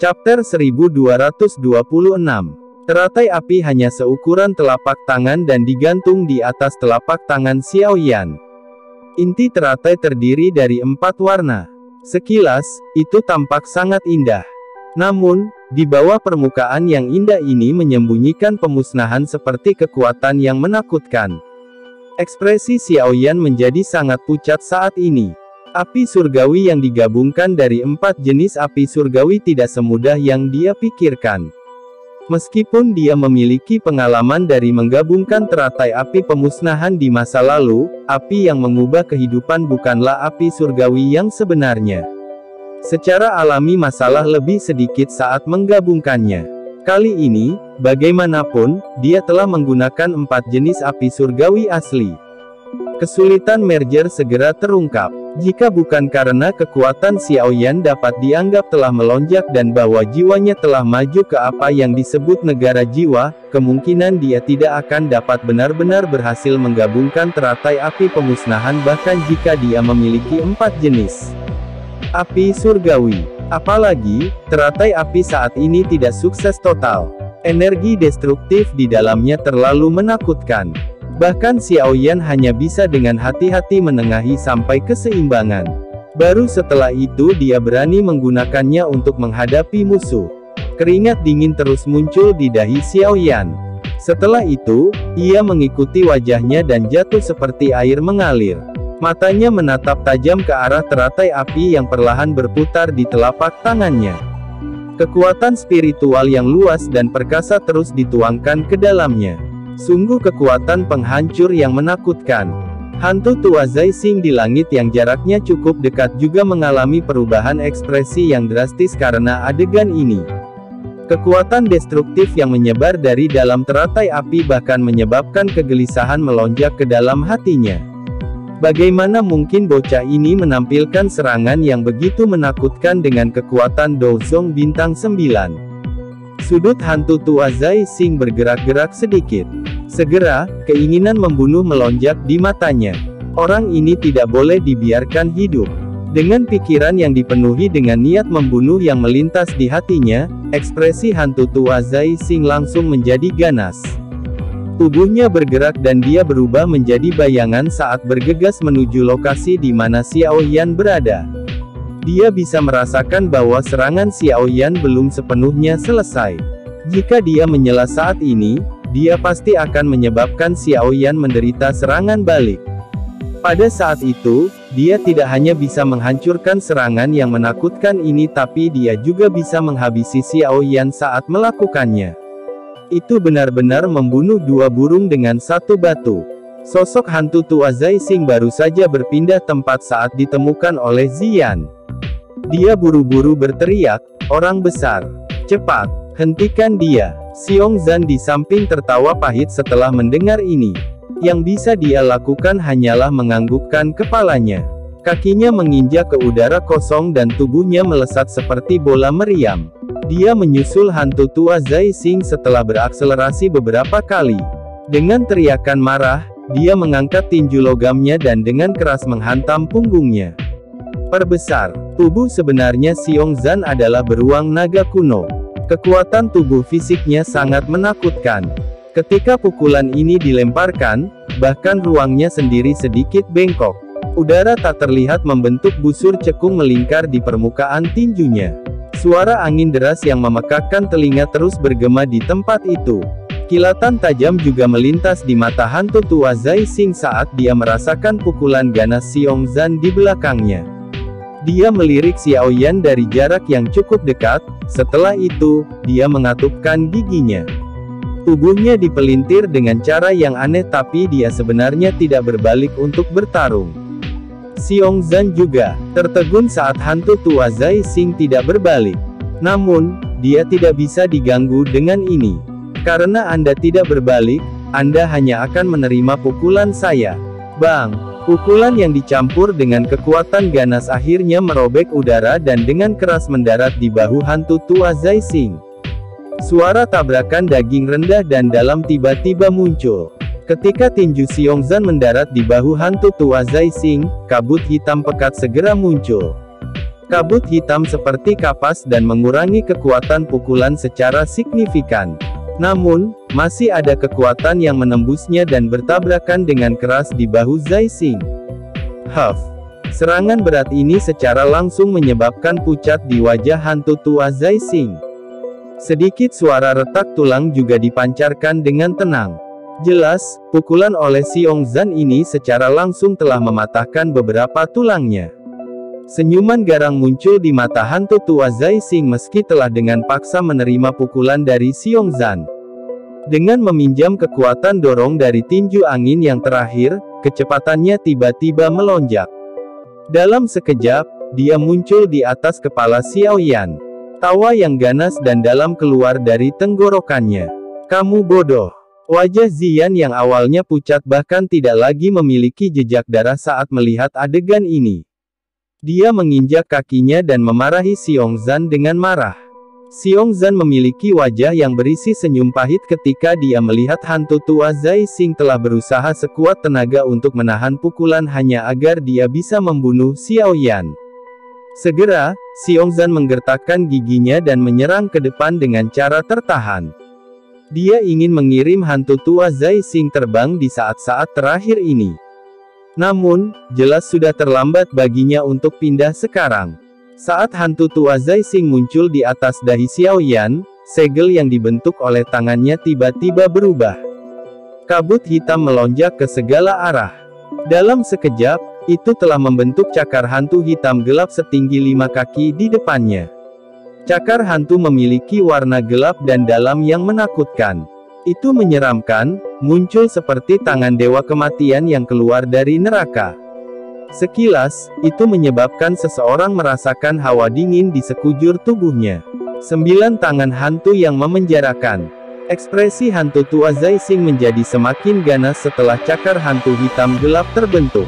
Chapter 1226. Teratai api hanya seukuran telapak tangan dan digantung di atas telapak tangan Xiaoyan. Inti teratai terdiri dari 4 warna. Sekilas, itu tampak sangat indah. Namun, di bawah permukaan yang indah ini menyembunyikan pemusnahan seperti kekuatan yang menakutkan. Ekspresi Xiaoyan menjadi sangat pucat saat ini. Api surgawi yang digabungkan dari 4 jenis api surgawi tidak semudah yang dia pikirkan. Meskipun dia memiliki pengalaman dari menggabungkan teratai api pemusnahan di masa lalu, api yang mengubah kehidupan bukanlah api surgawi yang sebenarnya. Secara alami masalah lebih sedikit saat menggabungkannya. Kali ini, bagaimanapun, dia telah menggunakan 4 jenis api surgawi asli. Kesulitan merger segera terungkap. Jika bukan karena kekuatan Xiaoyan dapat dianggap telah melonjak dan bahwa jiwanya telah maju ke apa yang disebut negara jiwa, kemungkinan dia tidak akan dapat benar-benar berhasil menggabungkan teratai api pemusnahan bahkan jika dia memiliki 4 jenis api surgawi. Apalagi, teratai api saat ini tidak sukses total. Energi destruktif di dalamnya terlalu menakutkan. Bahkan Xiaoyan hanya bisa dengan hati-hati menengahi sampai keseimbangan. Baru setelah itu dia berani menggunakannya untuk menghadapi musuh. Keringat dingin terus muncul di dahi Xiaoyan. Setelah itu, ia mengikuti wajahnya dan jatuh seperti air mengalir. Matanya menatap tajam ke arah teratai api yang perlahan berputar di telapak tangannya. Kekuatan spiritual yang luas dan perkasa terus dituangkan ke dalamnya. Sungguh kekuatan penghancur yang menakutkan. Hantu tua Zai Xing di langit yang jaraknya cukup dekat juga mengalami perubahan ekspresi yang drastis karena adegan ini. Kekuatan destruktif yang menyebar dari dalam teratai api bahkan menyebabkan kegelisahan melonjak ke dalam hatinya. Bagaimana mungkin bocah ini menampilkan serangan yang begitu menakutkan dengan kekuatan Dozong bintang 9? Sudut hantu tua Zai Xing bergerak-gerak sedikit. Segera, keinginan membunuh melonjak di matanya. Orang ini tidak boleh dibiarkan hidup. Dengan pikiran yang dipenuhi dengan niat membunuh yang melintas di hatinya, ekspresi hantu tua Zai Xing langsung menjadi ganas. Tubuhnya bergerak dan dia berubah menjadi bayangan saat bergegas menuju lokasi di mana Xiaoyan berada. Dia bisa merasakan bahwa serangan Xiaoyan belum sepenuhnya selesai. Jika dia menyela saat ini, dia pasti akan menyebabkan Xiaoyan menderita serangan balik. Pada saat itu, dia tidak hanya bisa menghancurkan serangan yang menakutkan ini tapi dia juga bisa menghabisi Xiaoyan saat melakukannya. Itu benar-benar membunuh 2 burung dengan 1 batu. Sosok hantu tua Zai Xing baru saja berpindah tempat saat ditemukan oleh Ziyan. Dia buru-buru berteriak, "Orang besar! Cepat! Hentikan dia!" Xiong Zan di samping tertawa pahit setelah mendengar ini. Yang bisa dia lakukan hanyalah menganggukkan kepalanya. Kakinya menginjak ke udara kosong dan tubuhnya melesat seperti bola meriam. Dia menyusul hantu tua Zai Xing setelah berakselerasi beberapa kali. Dengan teriakan marah, dia mengangkat tinju logamnya dan dengan keras menghantam punggungnya. Perbesar. Tubuh sebenarnya Xiong Zan adalah beruang naga kuno. Kekuatan tubuh fisiknya sangat menakutkan. Ketika pukulan ini dilemparkan, bahkan ruangnya sendiri sedikit bengkok. Udara tak terlihat membentuk busur cekung melingkar di permukaan tinjunya. Suara angin deras yang memekakkan telinga terus bergema di tempat itu. Kilatan tajam juga melintas di mata hantu tua Zai Xing saat dia merasakan pukulan ganas Xiong Zan di belakangnya. Dia melirik Xiaoyan dari jarak yang cukup dekat. Setelah itu, dia mengatupkan giginya. Tubuhnya dipelintir dengan cara yang aneh tapi dia sebenarnya tidak berbalik untuk bertarung. Xiong Zan juga tertegun saat hantu tua Zai Xing tidak berbalik. Namun, dia tidak bisa diganggu dengan ini. Karena Anda tidak berbalik, Anda hanya akan menerima pukulan saya. Bang! Pukulan yang dicampur dengan kekuatan ganas akhirnya merobek udara dan dengan keras mendarat di bahu hantu tua Zai Xing. Suara tabrakan daging rendah dan dalam tiba-tiba muncul. Ketika tinju Xiong Zan mendarat di bahu hantu tua Zai Xing, kabut hitam pekat segera muncul. kabut hitam seperti kapas dan mengurangi kekuatan pukulan secara signifikan. Namun, masih ada kekuatan yang menembusnya dan bertabrakan dengan keras di bahu Zai Xing. Huff! Serangan berat ini secara langsung menyebabkan pucat di wajah hantu tua Zai Xing. Sedikit suara retak tulang juga dipancarkan dengan tenang. Jelas, pukulan oleh Xiongzan ini secara langsung telah mematahkan beberapa tulangnya. Senyuman garang muncul di mata hantu tua Zai Xing meski telah dengan paksa menerima pukulan dari Xiongzan. Dengan meminjam kekuatan dorong dari tinju angin yang terakhir, kecepatannya tiba-tiba melonjak. Dalam sekejap, dia muncul di atas kepala Xiaoyan. Tawa yang ganas dan dalam keluar dari tenggorokannya. Kamu bodoh. Wajah Ziyan yang awalnya pucat bahkan tidak lagi memiliki jejak darah saat melihat adegan ini. Dia menginjak kakinya dan memarahi Xiongzan dengan marah. Xiongzan memiliki wajah yang berisi senyum pahit ketika dia melihat hantu tua Zai Xing telah berusaha sekuat tenaga untuk menahan pukulan hanya agar dia bisa membunuh Xiaoyan. Segera, Xiongzan menggertakkan giginya dan menyerang ke depan dengan cara tertahan. Dia ingin mengirim hantu tua Zai Xing terbang di saat-saat terakhir ini. Namun, jelas sudah terlambat baginya untuk pindah sekarang. Saat hantu tua Zai Xing muncul di atas dahi Xiaoyan, segel yang dibentuk oleh tangannya tiba-tiba berubah. Kabut hitam melonjak ke segala arah. Dalam sekejap, itu telah membentuk cakar hantu hitam gelap setinggi 5 kaki di depannya. Cakar hantu memiliki warna gelap dan dalam yang menakutkan. Itu menyeramkan, muncul seperti tangan dewa kematian yang keluar dari neraka. Sekilas, itu menyebabkan seseorang merasakan hawa dingin di sekujur tubuhnya. 9 tangan hantu yang memenjarakan. Ekspresi hantu tua Zai Xing menjadi semakin ganas setelah cakar hantu hitam gelap terbentuk.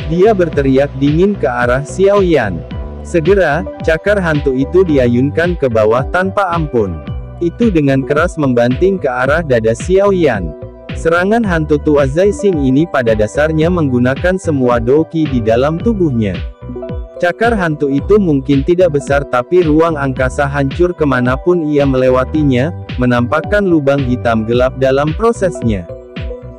Dia berteriak dingin ke arah Xiaoyan. Segera, cakar hantu itu diayunkan ke bawah tanpa ampun. Itu dengan keras membanting ke arah dada Xiaoyan. Serangan hantu tua Zai Xing ini pada dasarnya menggunakan semua doqi di dalam tubuhnya. Cakar hantu itu mungkin tidak besar tapi ruang angkasa hancur kemanapun ia melewatinya, menampakkan lubang hitam gelap dalam prosesnya.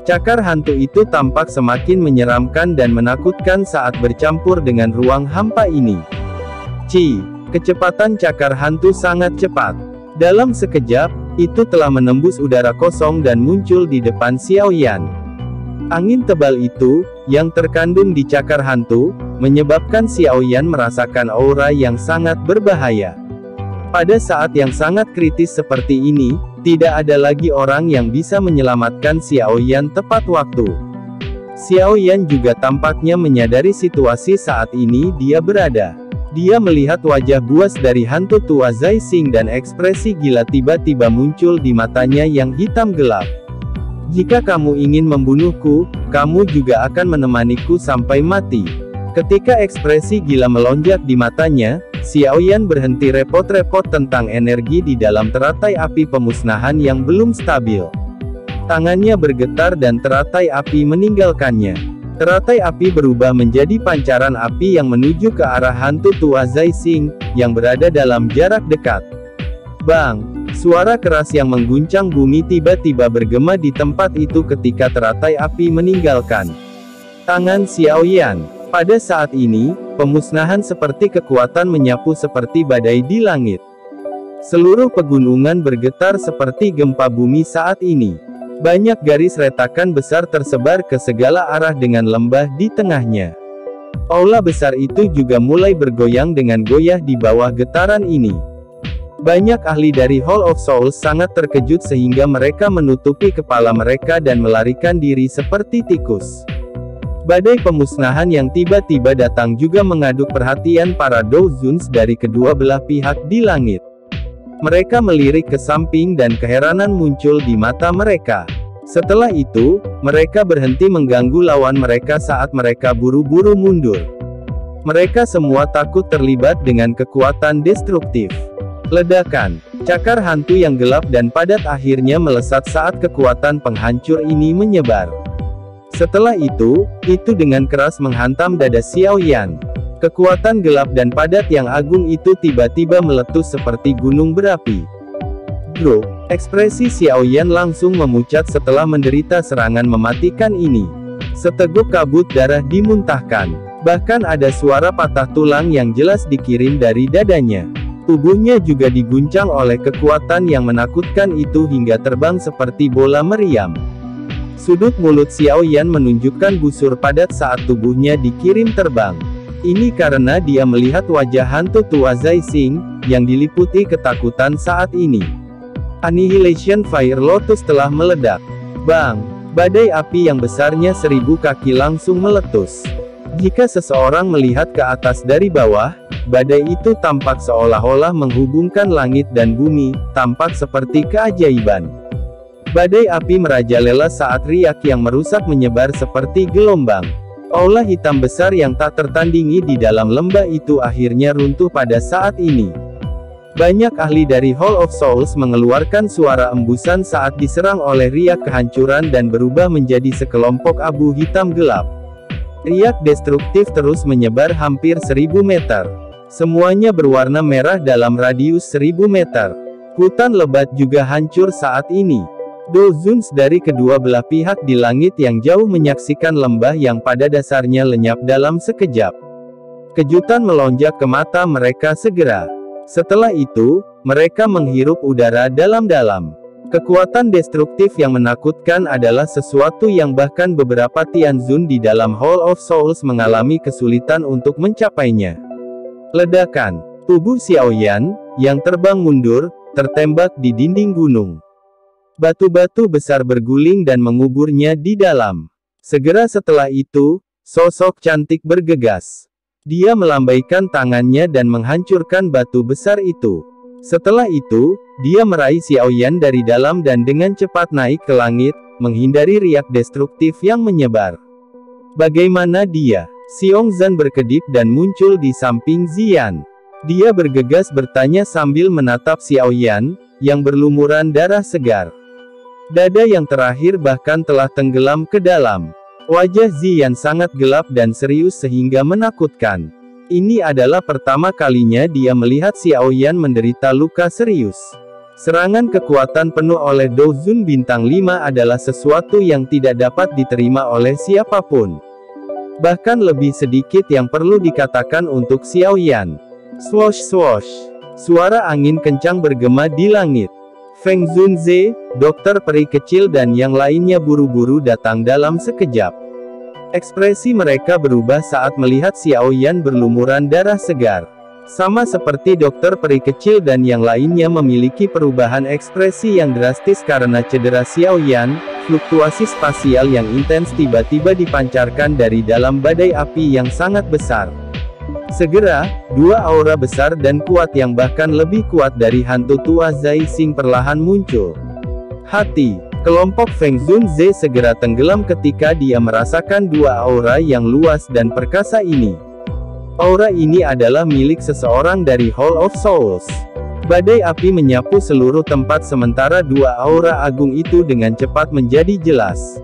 Cakar hantu itu tampak semakin menyeramkan dan menakutkan saat bercampur dengan ruang hampa ini. Kecepatan cakar hantu sangat cepat. Dalam sekejap, itu telah menembus udara kosong dan muncul di depan Xiaoyan. Angin tebal itu, yang terkandung di cakar hantu, menyebabkan Xiaoyan merasakan aura yang sangat berbahaya. Pada saat yang sangat kritis seperti ini, tidak ada lagi orang yang bisa menyelamatkan Xiaoyan tepat waktu. Xiaoyan juga tampaknya menyadari situasi saat ini dia berada. Dia melihat wajah buas dari hantu tua Zai Xing dan ekspresi gila tiba-tiba muncul di matanya yang hitam gelap. Jika kamu ingin membunuhku, kamu juga akan menemaniku sampai mati. Ketika ekspresi gila melonjak di matanya, Xiaoyan berhenti repot-repot tentang energi di dalam teratai api pemusnahan yang belum stabil. Tangannya bergetar dan teratai api meninggalkannya. Teratai api berubah menjadi pancaran api yang menuju ke arah hantu tua Zai Xing, yang berada dalam jarak dekat. Bang! Suara keras yang mengguncang bumi tiba-tiba bergema di tempat itu ketika teratai api meninggalkan tangan Xiaoyan. Pada saat ini, pemusnahan seperti kekuatan menyapu seperti badai di langit. Seluruh pegunungan bergetar seperti gempa bumi saat ini. Banyak garis retakan besar tersebar ke segala arah dengan lembah di tengahnya. Aula besar itu juga mulai bergoyang dengan goyah di bawah getaran ini. Banyak ahli dari Hall of Souls sangat terkejut sehingga mereka menutupi kepala mereka dan melarikan diri seperti tikus. Badai pemusnahan yang tiba-tiba datang juga mengaduk perhatian para Dozuns dari kedua belah pihak di langit. Mereka melirik ke samping dan keheranan muncul di mata mereka. Setelah itu, mereka berhenti mengganggu lawan mereka saat mereka buru-buru mundur. Mereka semua takut terlibat dengan kekuatan destruktif. Ledakan, cakar hantu yang gelap dan padat akhirnya melesat saat kekuatan penghancur ini menyebar. Setelah itu dengan keras menghantam dada Xiaoyan. Kekuatan gelap dan padat yang agung itu tiba-tiba meletus seperti gunung berapi. Bro, ekspresi Xiaoyan langsung memucat setelah menderita serangan mematikan ini. Seteguk kabut darah dimuntahkan. Bahkan ada suara patah tulang yang jelas dikirim dari dadanya. Tubuhnya juga diguncang oleh kekuatan yang menakutkan itu hingga terbang seperti bola meriam. Sudut mulut Xiaoyan menunjukkan busur padat saat tubuhnya dikirim terbang. Ini karena dia melihat wajah hantu tua Zai Xing, yang diliputi ketakutan saat ini. Annihilation Fire Lotus telah meledak. Bang! Badai api yang besarnya 1000 kaki langsung meletus. Jika seseorang melihat ke atas dari bawah, badai itu tampak seolah-olah menghubungkan langit dan bumi, tampak seperti keajaiban. Badai api merajalela saat riak yang merusak menyebar seperti gelombang. Aula hitam besar yang tak tertandingi di dalam lembah itu akhirnya runtuh pada saat ini. Banyak ahli dari Hall of Souls mengeluarkan suara embusan saat diserang oleh riak kehancuran dan berubah menjadi sekelompok abu hitam gelap. Riak destruktif terus menyebar hampir 1000 meter. Semuanya berwarna merah dalam radius 1000 meter. Hutan lebat juga hancur saat ini. Dozens dari kedua belah pihak di langit yang jauh menyaksikan lembah yang pada dasarnya lenyap dalam sekejap. Kejutan melonjak ke mata mereka segera. Setelah itu, mereka menghirup udara dalam-dalam. Kekuatan destruktif yang menakutkan adalah sesuatu yang bahkan beberapa Tianzun di dalam Hall of Souls mengalami kesulitan untuk mencapainya. Ledakan. Tubuh Xiaoyan, yang terbang mundur, tertembak di dinding gunung. Batu-batu besar berguling dan menguburnya di dalam. Segera setelah itu, sosok cantik bergegas. Dia melambaikan tangannya dan menghancurkan batu besar itu. Setelah itu, dia meraih Xiaoyan dari dalam dan dengan cepat naik ke langit, menghindari riak destruktif yang menyebar. Bagaimana dia? Xiongzhan berkedip dan muncul di samping Ziyan. Dia bergegas bertanya sambil menatap Xiaoyan, yang berlumuran darah segar. Dada yang terakhir bahkan telah tenggelam ke dalam. Wajah Ziyan sangat gelap dan serius sehingga menakutkan. Ini adalah pertama kalinya dia melihat Xiaoyan menderita luka serius. Serangan kekuatan penuh oleh Dozun bintang 5 adalah sesuatu yang tidak dapat diterima oleh siapapun. Bahkan lebih sedikit yang perlu dikatakan untuk Xiaoyan. Swosh swosh. Suara angin kencang bergema di langit. Feng Zunze, dokter peri kecil dan yang lainnya buru-buru datang dalam sekejap. Ekspresi mereka berubah saat melihat Xiaoyan berlumuran darah segar. Sama seperti dokter peri kecil dan yang lainnya memiliki perubahan ekspresi yang drastis karena cedera Xiaoyan, fluktuasi spasial yang intens tiba-tiba dipancarkan dari dalam badai api yang sangat besar. Segera, dua aura besar dan kuat yang bahkan lebih kuat dari hantu tua Zai Xing perlahan muncul. Hati, kelompok Feng Zunze segera tenggelam ketika dia merasakan dua aura yang luas dan perkasa ini. Aura ini adalah milik seseorang dari Hall of Souls. Badai api menyapu seluruh tempat sementara dua aura agung itu dengan cepat menjadi jelas.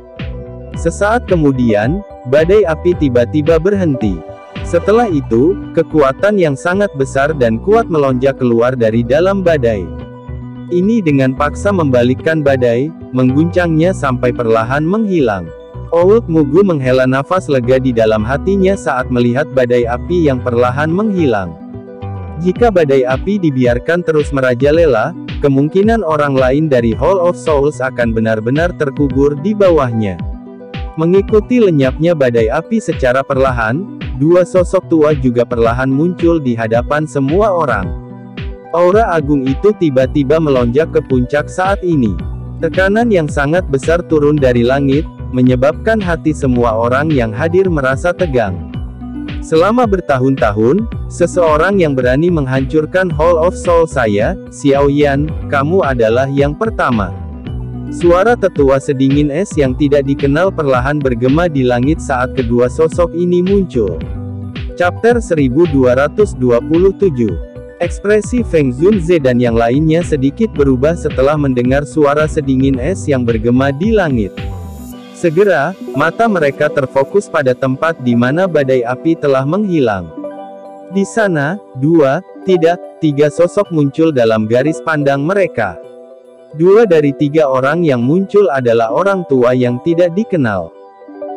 Sesaat kemudian, badai api tiba-tiba berhenti. Setelah itu, kekuatan yang sangat besar dan kuat melonjak keluar dari dalam badai. Ini dengan paksa membalikkan badai, mengguncangnya sampai perlahan menghilang. Old Mugu menghela nafas lega di dalam hatinya saat melihat badai api yang perlahan menghilang. Jika badai api dibiarkan terus merajalela, kemungkinan orang lain dari Hall of Souls akan benar-benar terkubur di bawahnya. Mengikuti lenyapnya badai api secara perlahan, dua sosok tua juga perlahan muncul di hadapan semua orang. Aura agung itu tiba-tiba melonjak ke puncak saat ini. Tekanan yang sangat besar turun dari langit, menyebabkan hati semua orang yang hadir merasa tegang. Selama bertahun-tahun, seseorang yang berani menghancurkan Hall of Soul saya, Xiaoyan, kamu adalah yang pertama. Suara tetua sedingin es yang tidak dikenal perlahan bergema di langit saat kedua sosok ini muncul. Chapter 1227. Ekspresi Feng Zunze dan yang lainnya sedikit berubah setelah mendengar suara sedingin es yang bergema di langit. Segera, mata mereka terfokus pada tempat di mana badai api telah menghilang. Di sana, tiga sosok muncul dalam garis pandang mereka. 2 dari 3 orang yang muncul adalah orang tua yang tidak dikenal.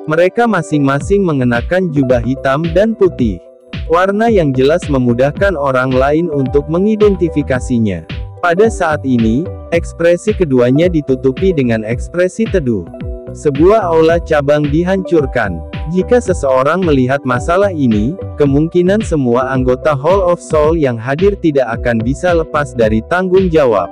Mereka masing-masing mengenakan jubah hitam dan putih. Warna yang jelas memudahkan orang lain untuk mengidentifikasinya. Pada saat ini, ekspresi keduanya ditutupi dengan ekspresi teduh. Sebuah aula cabang dihancurkan. Jika seseorang melihat masalah ini, kemungkinan semua anggota Hall of Soul yang hadir tidak akan bisa lepas dari tanggung jawab.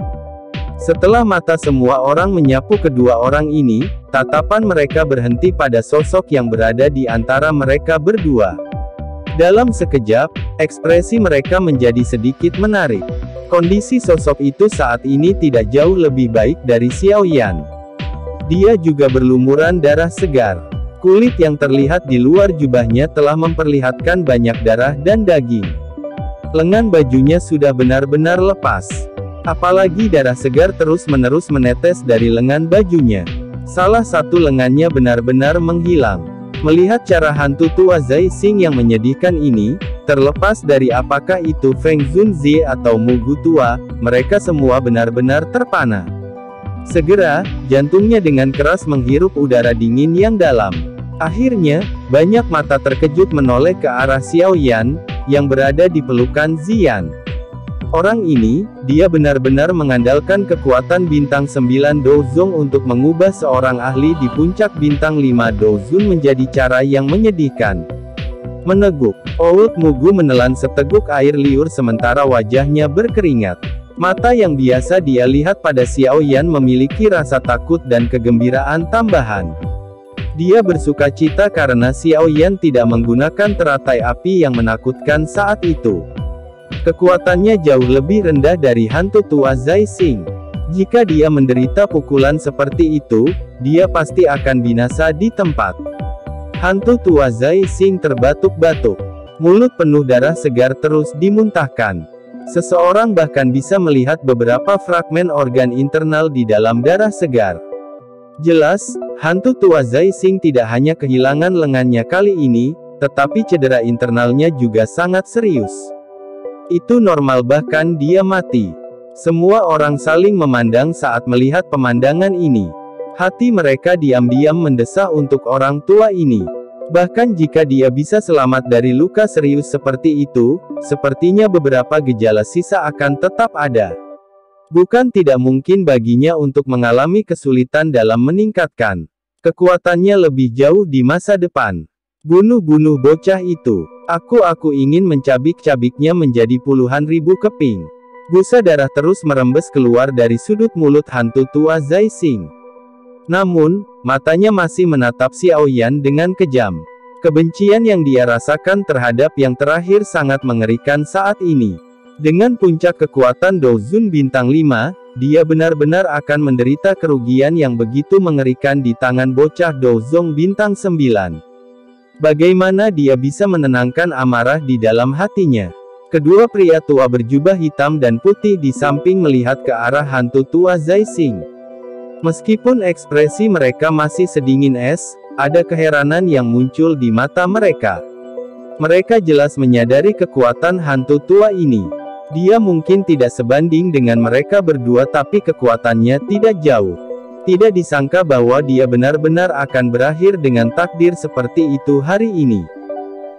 Setelah mata semua orang menyapu kedua orang ini, tatapan mereka berhenti pada sosok yang berada di antara mereka berdua. Dalam sekejap, ekspresi mereka menjadi sedikit menarik. Kondisi sosok itu saat ini tidak jauh lebih baik dari Xiao Yan. Dia juga berlumuran darah segar. Kulit yang terlihat di luar jubahnya telah memperlihatkan banyak darah dan daging. Lengan bajunya sudah benar-benar lepas. Apalagi darah segar terus-menerus menetes dari lengan bajunya. Salah satu lengannya benar-benar menghilang. Melihat cara hantu tua Zai Xing yang menyedihkan ini, terlepas dari apakah itu Feng Zunzi atau Mugu tua, mereka semua benar-benar terpana. Segera, jantungnya dengan keras menghirup udara dingin yang dalam. Akhirnya, banyak mata terkejut menoleh ke arah Xiao Yan, yang berada di pelukan Ziyan. Orang ini, dia benar-benar mengandalkan kekuatan bintang 9 Dozong untuk mengubah seorang ahli di puncak bintang 5 Dozun menjadi cara yang menyedihkan. Meneguk, Old Mugu menelan seteguk air liur sementara wajahnya berkeringat. Mata yang biasa dia lihat pada Xiao Yan memiliki rasa takut dan kegembiraan tambahan. Dia bersuka cita karena Xiao Yan tidak menggunakan teratai api yang menakutkan saat itu. Kekuatannya jauh lebih rendah dari hantu tua Zai Xing. Jika dia menderita pukulan seperti itu, dia pasti akan binasa di tempat. Hantu tua Zai Xing terbatuk-batuk. Mulut penuh darah segar terus dimuntahkan. Seseorang bahkan bisa melihat beberapa fragmen organ internal di dalam darah segar. Jelas, hantu tua Zai Xing tidak hanya kehilangan lengannya kali ini, tetapi cedera internalnya juga sangat serius. Itu normal bahkan dia mati. Semua orang saling memandang saat melihat pemandangan ini. Hati mereka diam-diam mendesah untuk orang tua ini. Bahkan jika dia bisa selamat dari luka serius seperti itu, sepertinya beberapa gejala sisa akan tetap ada. Bukan tidak mungkin baginya untuk mengalami kesulitan dalam meningkatkan kekuatannya lebih jauh di masa depan. Bunuh-bunuh bocah itu. Aku ingin mencabik-cabiknya menjadi puluhan ribu keping. Busa darah terus merembes keluar dari sudut mulut hantu tua Zai Xing. Namun, matanya masih menatap Xiao Yan dengan kejam. Kebencian yang dia rasakan terhadap yang terakhir sangat mengerikan saat ini. Dengan puncak kekuatan Dozun bintang 5, dia benar-benar akan menderita kerugian yang begitu mengerikan di tangan bocah Dozong bintang 9. Bagaimana dia bisa menenangkan amarah di dalam hatinya? Kedua pria tua berjubah hitam dan putih di samping melihat ke arah hantu tua Zai Xing. Meskipun ekspresi mereka masih sedingin es, ada keheranan yang muncul di mata mereka. Mereka jelas menyadari kekuatan hantu tua ini. Dia mungkin tidak sebanding dengan mereka berdua tapi kekuatannya tidak jauh. Tidak disangka bahwa dia benar-benar akan berakhir dengan takdir seperti itu hari ini.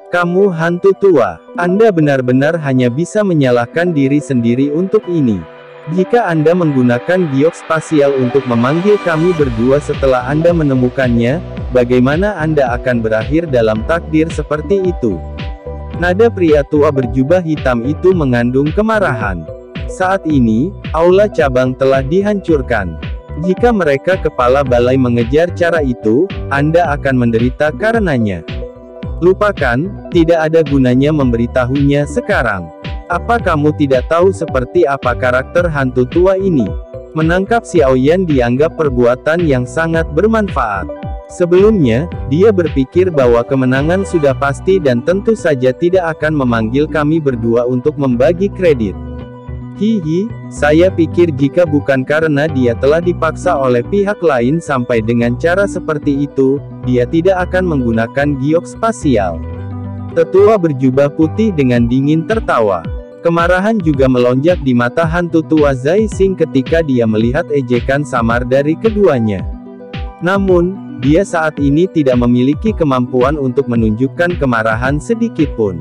Kamu hantu tua, Anda benar-benar hanya bisa menyalahkan diri sendiri untuk ini. Jika Anda menggunakan giok spasial untuk memanggil kami berdua setelah Anda menemukannya, bagaimana Anda akan berakhir dalam takdir seperti itu? Nada pria tua berjubah hitam itu mengandung kemarahan. Saat ini, aula cabang telah dihancurkan. Jika mereka kepala balai mengejar cara itu, Anda akan menderita karenanya. Lupakan, tidak ada gunanya memberitahunya sekarang. Apa kamu tidak tahu seperti apa karakter hantu tua ini? Menangkap Xiao Yan dianggap perbuatan yang sangat bermanfaat. Sebelumnya, dia berpikir bahwa kemenangan sudah pasti dan tentu saja tidak akan memanggil kami berdua untuk membagi kredit. Hihi, saya pikir jika bukan karena dia telah dipaksa oleh pihak lain sampai dengan cara seperti itu, dia tidak akan menggunakan giok spasial. Tetua berjubah putih dengan dingin tertawa. Kemarahan juga melonjak di mata hantu tua Zai Xing ketika dia melihat ejekan samar dari keduanya. Namun, dia saat ini tidak memiliki kemampuan untuk menunjukkan kemarahan sedikitpun.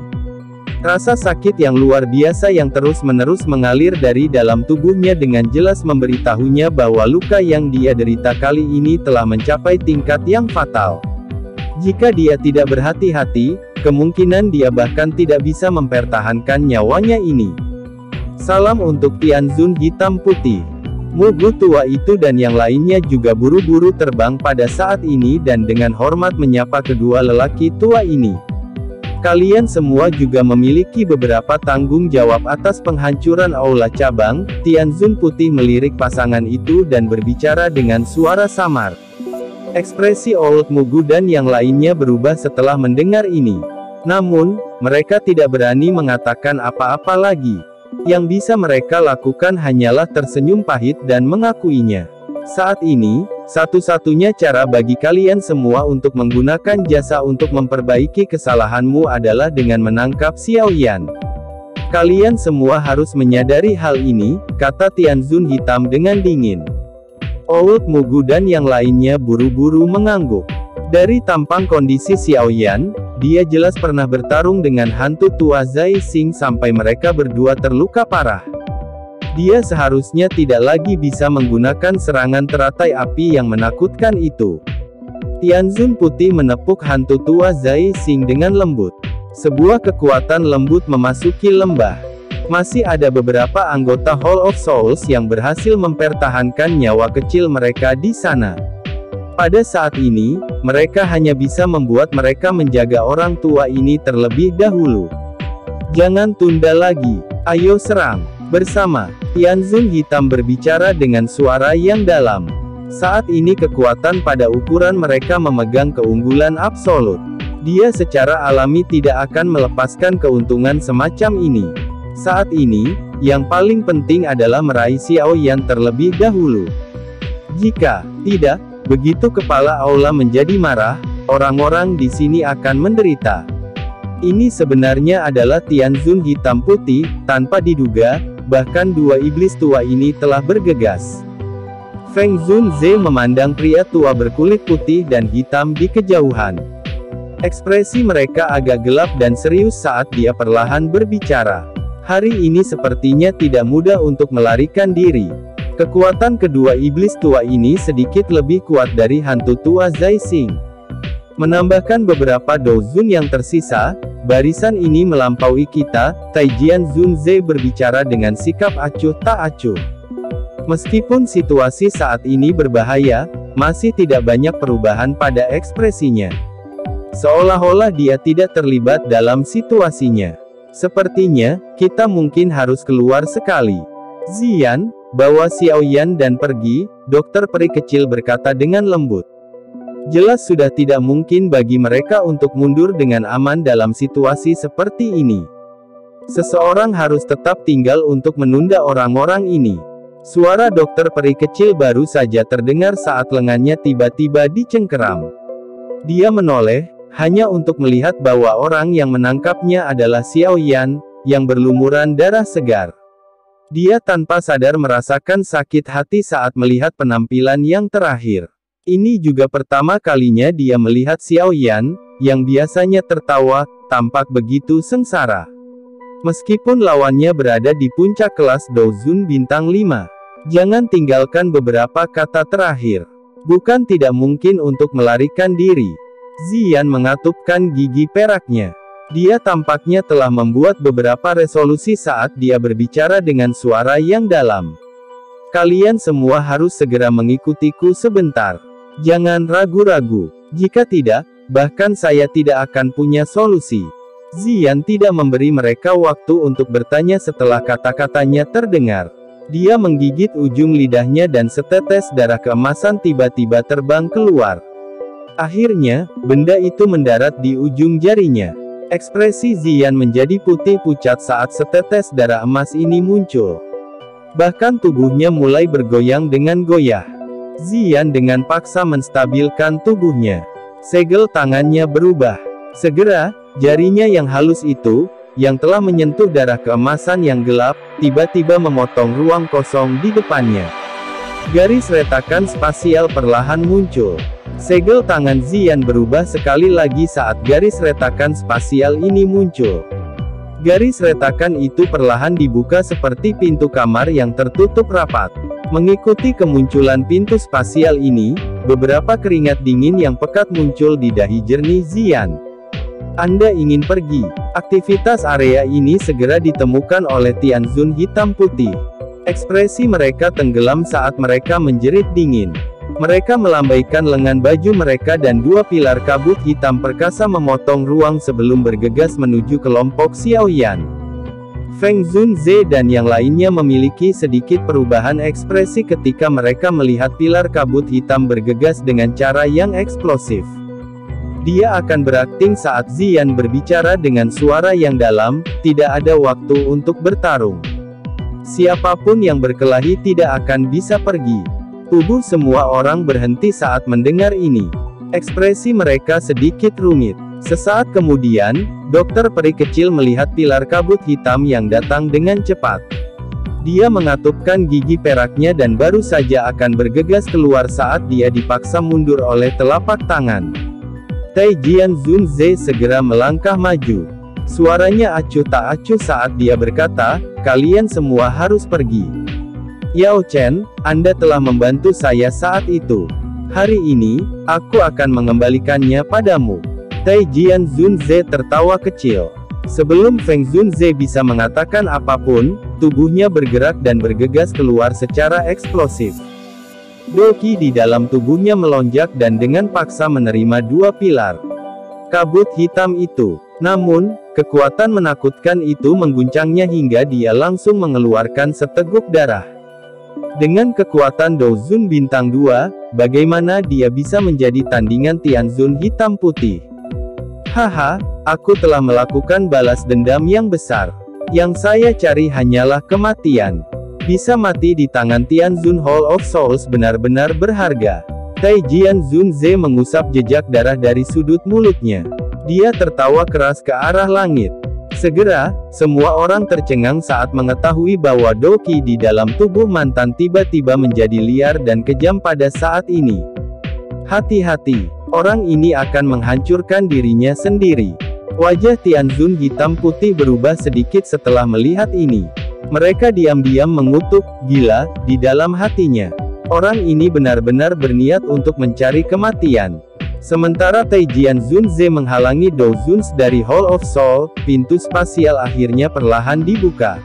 Rasa sakit yang luar biasa yang terus-menerus mengalir dari dalam tubuhnya dengan jelas memberitahunya bahwa luka yang dia derita kali ini telah mencapai tingkat yang fatal. Jika dia tidak berhati-hati, kemungkinan dia bahkan tidak bisa mempertahankan nyawanya ini. Salam untuk Tianzun hitam putih. Mugu tua itu dan yang lainnya juga buru-buru terbang pada saat ini dan dengan hormat menyapa kedua lelaki tua ini. Kalian semua juga memiliki beberapa tanggung jawab atas penghancuran aula cabang. Tianzun putih melirik pasangan itu dan berbicara dengan suara samar. Ekspresi Old Mugu dan yang lainnya berubah setelah mendengar ini. Namun, mereka tidak berani mengatakan apa-apa lagi. Yang bisa mereka lakukan hanyalah tersenyum pahit dan mengakuinya. Saat ini, satu-satunya cara bagi kalian semua untuk menggunakan jasa untuk memperbaiki kesalahanmu adalah dengan menangkap Xiao Yan. Kalian semua harus menyadari hal ini, kata Tianzun hitam dengan dingin. Old Mugu dan yang lainnya buru-buru mengangguk. Dari tampang kondisi Xiao Yan, dia jelas pernah bertarung dengan hantu tua Zai Xing sampai mereka berdua terluka parah. Dia seharusnya tidak lagi bisa menggunakan serangan teratai api yang menakutkan itu. Tianzun putih menepuk hantu tua Zai Xing dengan lembut. Sebuah kekuatan lembut memasuki lembah. Masih ada beberapa anggota Hall of Souls yang berhasil mempertahankan nyawa kecil mereka di sana. Pada saat ini, mereka hanya bisa membuat mereka menjaga orang tua ini terlebih dahulu. Jangan tunda lagi, ayo serang. Bersama, Tianzun hitam berbicara dengan suara yang dalam. Saat ini kekuatan pada ukuran mereka memegang keunggulan absolut. Dia secara alami tidak akan melepaskan keuntungan semacam ini. Saat ini, yang paling penting adalah meraih Xiao Yan terlebih dahulu. Jika tidak, begitu kepala aula menjadi marah, orang-orang di sini akan menderita. Ini sebenarnya adalah Tianzun hitam putih, tanpa diduga. Bahkan dua iblis tua ini telah bergegas. Feng Zunze memandang pria tua berkulit putih dan hitam di kejauhan. Ekspresi mereka agak gelap dan serius saat dia perlahan berbicara. Hari ini sepertinya tidak mudah untuk melarikan diri. Kekuatan kedua iblis tua ini sedikit lebih kuat dari hantu tua Zai Xing. Menambahkan beberapa dozun yang tersisa, barisan ini melampaui kita. Taijian Zunze berbicara dengan sikap acuh tak acuh. Meskipun situasi saat ini berbahaya, masih tidak banyak perubahan pada ekspresinya. Seolah-olah dia tidak terlibat dalam situasinya. Sepertinya, kita mungkin harus keluar sekali. Ziyan, bawa Xiao Yan dan pergi, dokter peri kecil berkata dengan lembut. Jelas sudah tidak mungkin bagi mereka untuk mundur dengan aman dalam situasi seperti ini. Seseorang harus tetap tinggal untuk menunda orang-orang ini. Suara dokter peri kecil baru saja terdengar saat lengannya tiba-tiba dicengkeram. Dia menoleh, hanya untuk melihat bahwa orang yang menangkapnya adalah Xiao Yan, yang berlumuran darah segar. Dia tanpa sadar merasakan sakit hati saat melihat penampilan yang terakhir. Ini juga pertama kalinya dia melihat Xiao Yan, yang biasanya tertawa, tampak begitu sengsara. Meskipun lawannya berada di puncak kelas Dozun bintang 5. Jangan tinggalkan beberapa kata terakhir. Bukan tidak mungkin untuk melarikan diri. Ziyan mengatupkan gigi peraknya. Dia tampaknya telah membuat beberapa resolusi saat dia berbicara dengan suara yang dalam. Kalian semua harus segera mengikutiku sebentar. Jangan ragu-ragu. Jika tidak, bahkan saya tidak akan punya solusi. Ziyan tidak memberi mereka waktu untuk bertanya setelah kata-katanya terdengar. Dia menggigit ujung lidahnya dan setetes darah keemasan tiba-tiba terbang keluar. Akhirnya, benda itu mendarat di ujung jarinya. Ekspresi Ziyan menjadi putih pucat saat setetes darah emas ini muncul. Bahkan tubuhnya mulai bergoyang dengan goyah. Ziyan dengan paksa menstabilkan tubuhnya. Segel tangannya berubah. Segera, jarinya yang halus itu, yang telah menyentuh darah keemasan yang gelap, tiba-tiba memotong ruang kosong di depannya. Garis retakan spasial perlahan muncul. Segel tangan Ziyan berubah sekali lagi saat garis retakan spasial ini muncul. Garis retakan itu perlahan dibuka seperti pintu kamar yang tertutup rapat. Mengikuti kemunculan pintu spasial ini, beberapa keringat dingin yang pekat muncul di dahi jernih Ziyan. Anda ingin pergi? Aktivitas area ini segera ditemukan oleh Tianzun hitam putih. Ekspresi mereka tenggelam saat mereka menjerit dingin. Mereka melambaikan lengan baju mereka dan dua pilar kabut hitam perkasa memotong ruang sebelum bergegas menuju kelompok Xiaoyan. Feng Zunze dan yang lainnya memiliki sedikit perubahan ekspresi ketika mereka melihat pilar kabut hitam bergegas dengan cara yang eksplosif. Dia akan berakting saat Ziyan berbicara dengan suara yang dalam, tidak ada waktu untuk bertarung. Siapapun yang berkelahi tidak akan bisa pergi. Tubuh semua orang berhenti saat mendengar ini. Ekspresi mereka sedikit rumit. Sesaat kemudian, dokter peri kecil melihat pilar kabut hitam yang datang dengan cepat. Dia mengatupkan gigi peraknya dan baru saja akan bergegas keluar saat dia dipaksa mundur oleh telapak tangan. Taijian Zunze segera melangkah maju. Suaranya acuh tak acuh saat dia berkata, "Kalian semua harus pergi. Yao Chen, Anda telah membantu saya saat itu. Hari ini, aku akan mengembalikannya padamu." Taijian Zunze tertawa kecil. Sebelum Feng Zunze bisa mengatakan apapun, tubuhnya bergerak dan bergegas keluar secara eksplosif. Doki di dalam tubuhnya melonjak dan dengan paksa menerima dua pilar kabut hitam itu. Namun, kekuatan menakutkan itu mengguncangnya hingga dia langsung mengeluarkan seteguk darah. Dengan kekuatan Douzun bintang 2, bagaimana dia bisa menjadi tandingan Tianzun hitam putih? Haha, aku telah melakukan balas dendam yang besar. Yang saya cari hanyalah kematian. Bisa mati di tangan Tianzun Hall of Souls benar-benar berharga. Taijian Zunze mengusap jejak darah dari sudut mulutnya. Dia tertawa keras ke arah langit. Segera, semua orang tercengang saat mengetahui bahwa Doki di dalam tubuh mantan tiba-tiba menjadi liar dan kejam pada saat ini. Hati-hati, orang ini akan menghancurkan dirinya sendiri. Wajah Tianzun hitam putih berubah sedikit setelah melihat ini. Mereka diam-diam mengutuk, gila, di dalam hatinya. Orang ini benar-benar berniat untuk mencari kematian. Sementara Taijian Zunze menghalangi Douzun dari Hall of Soul, pintu spasial akhirnya perlahan dibuka.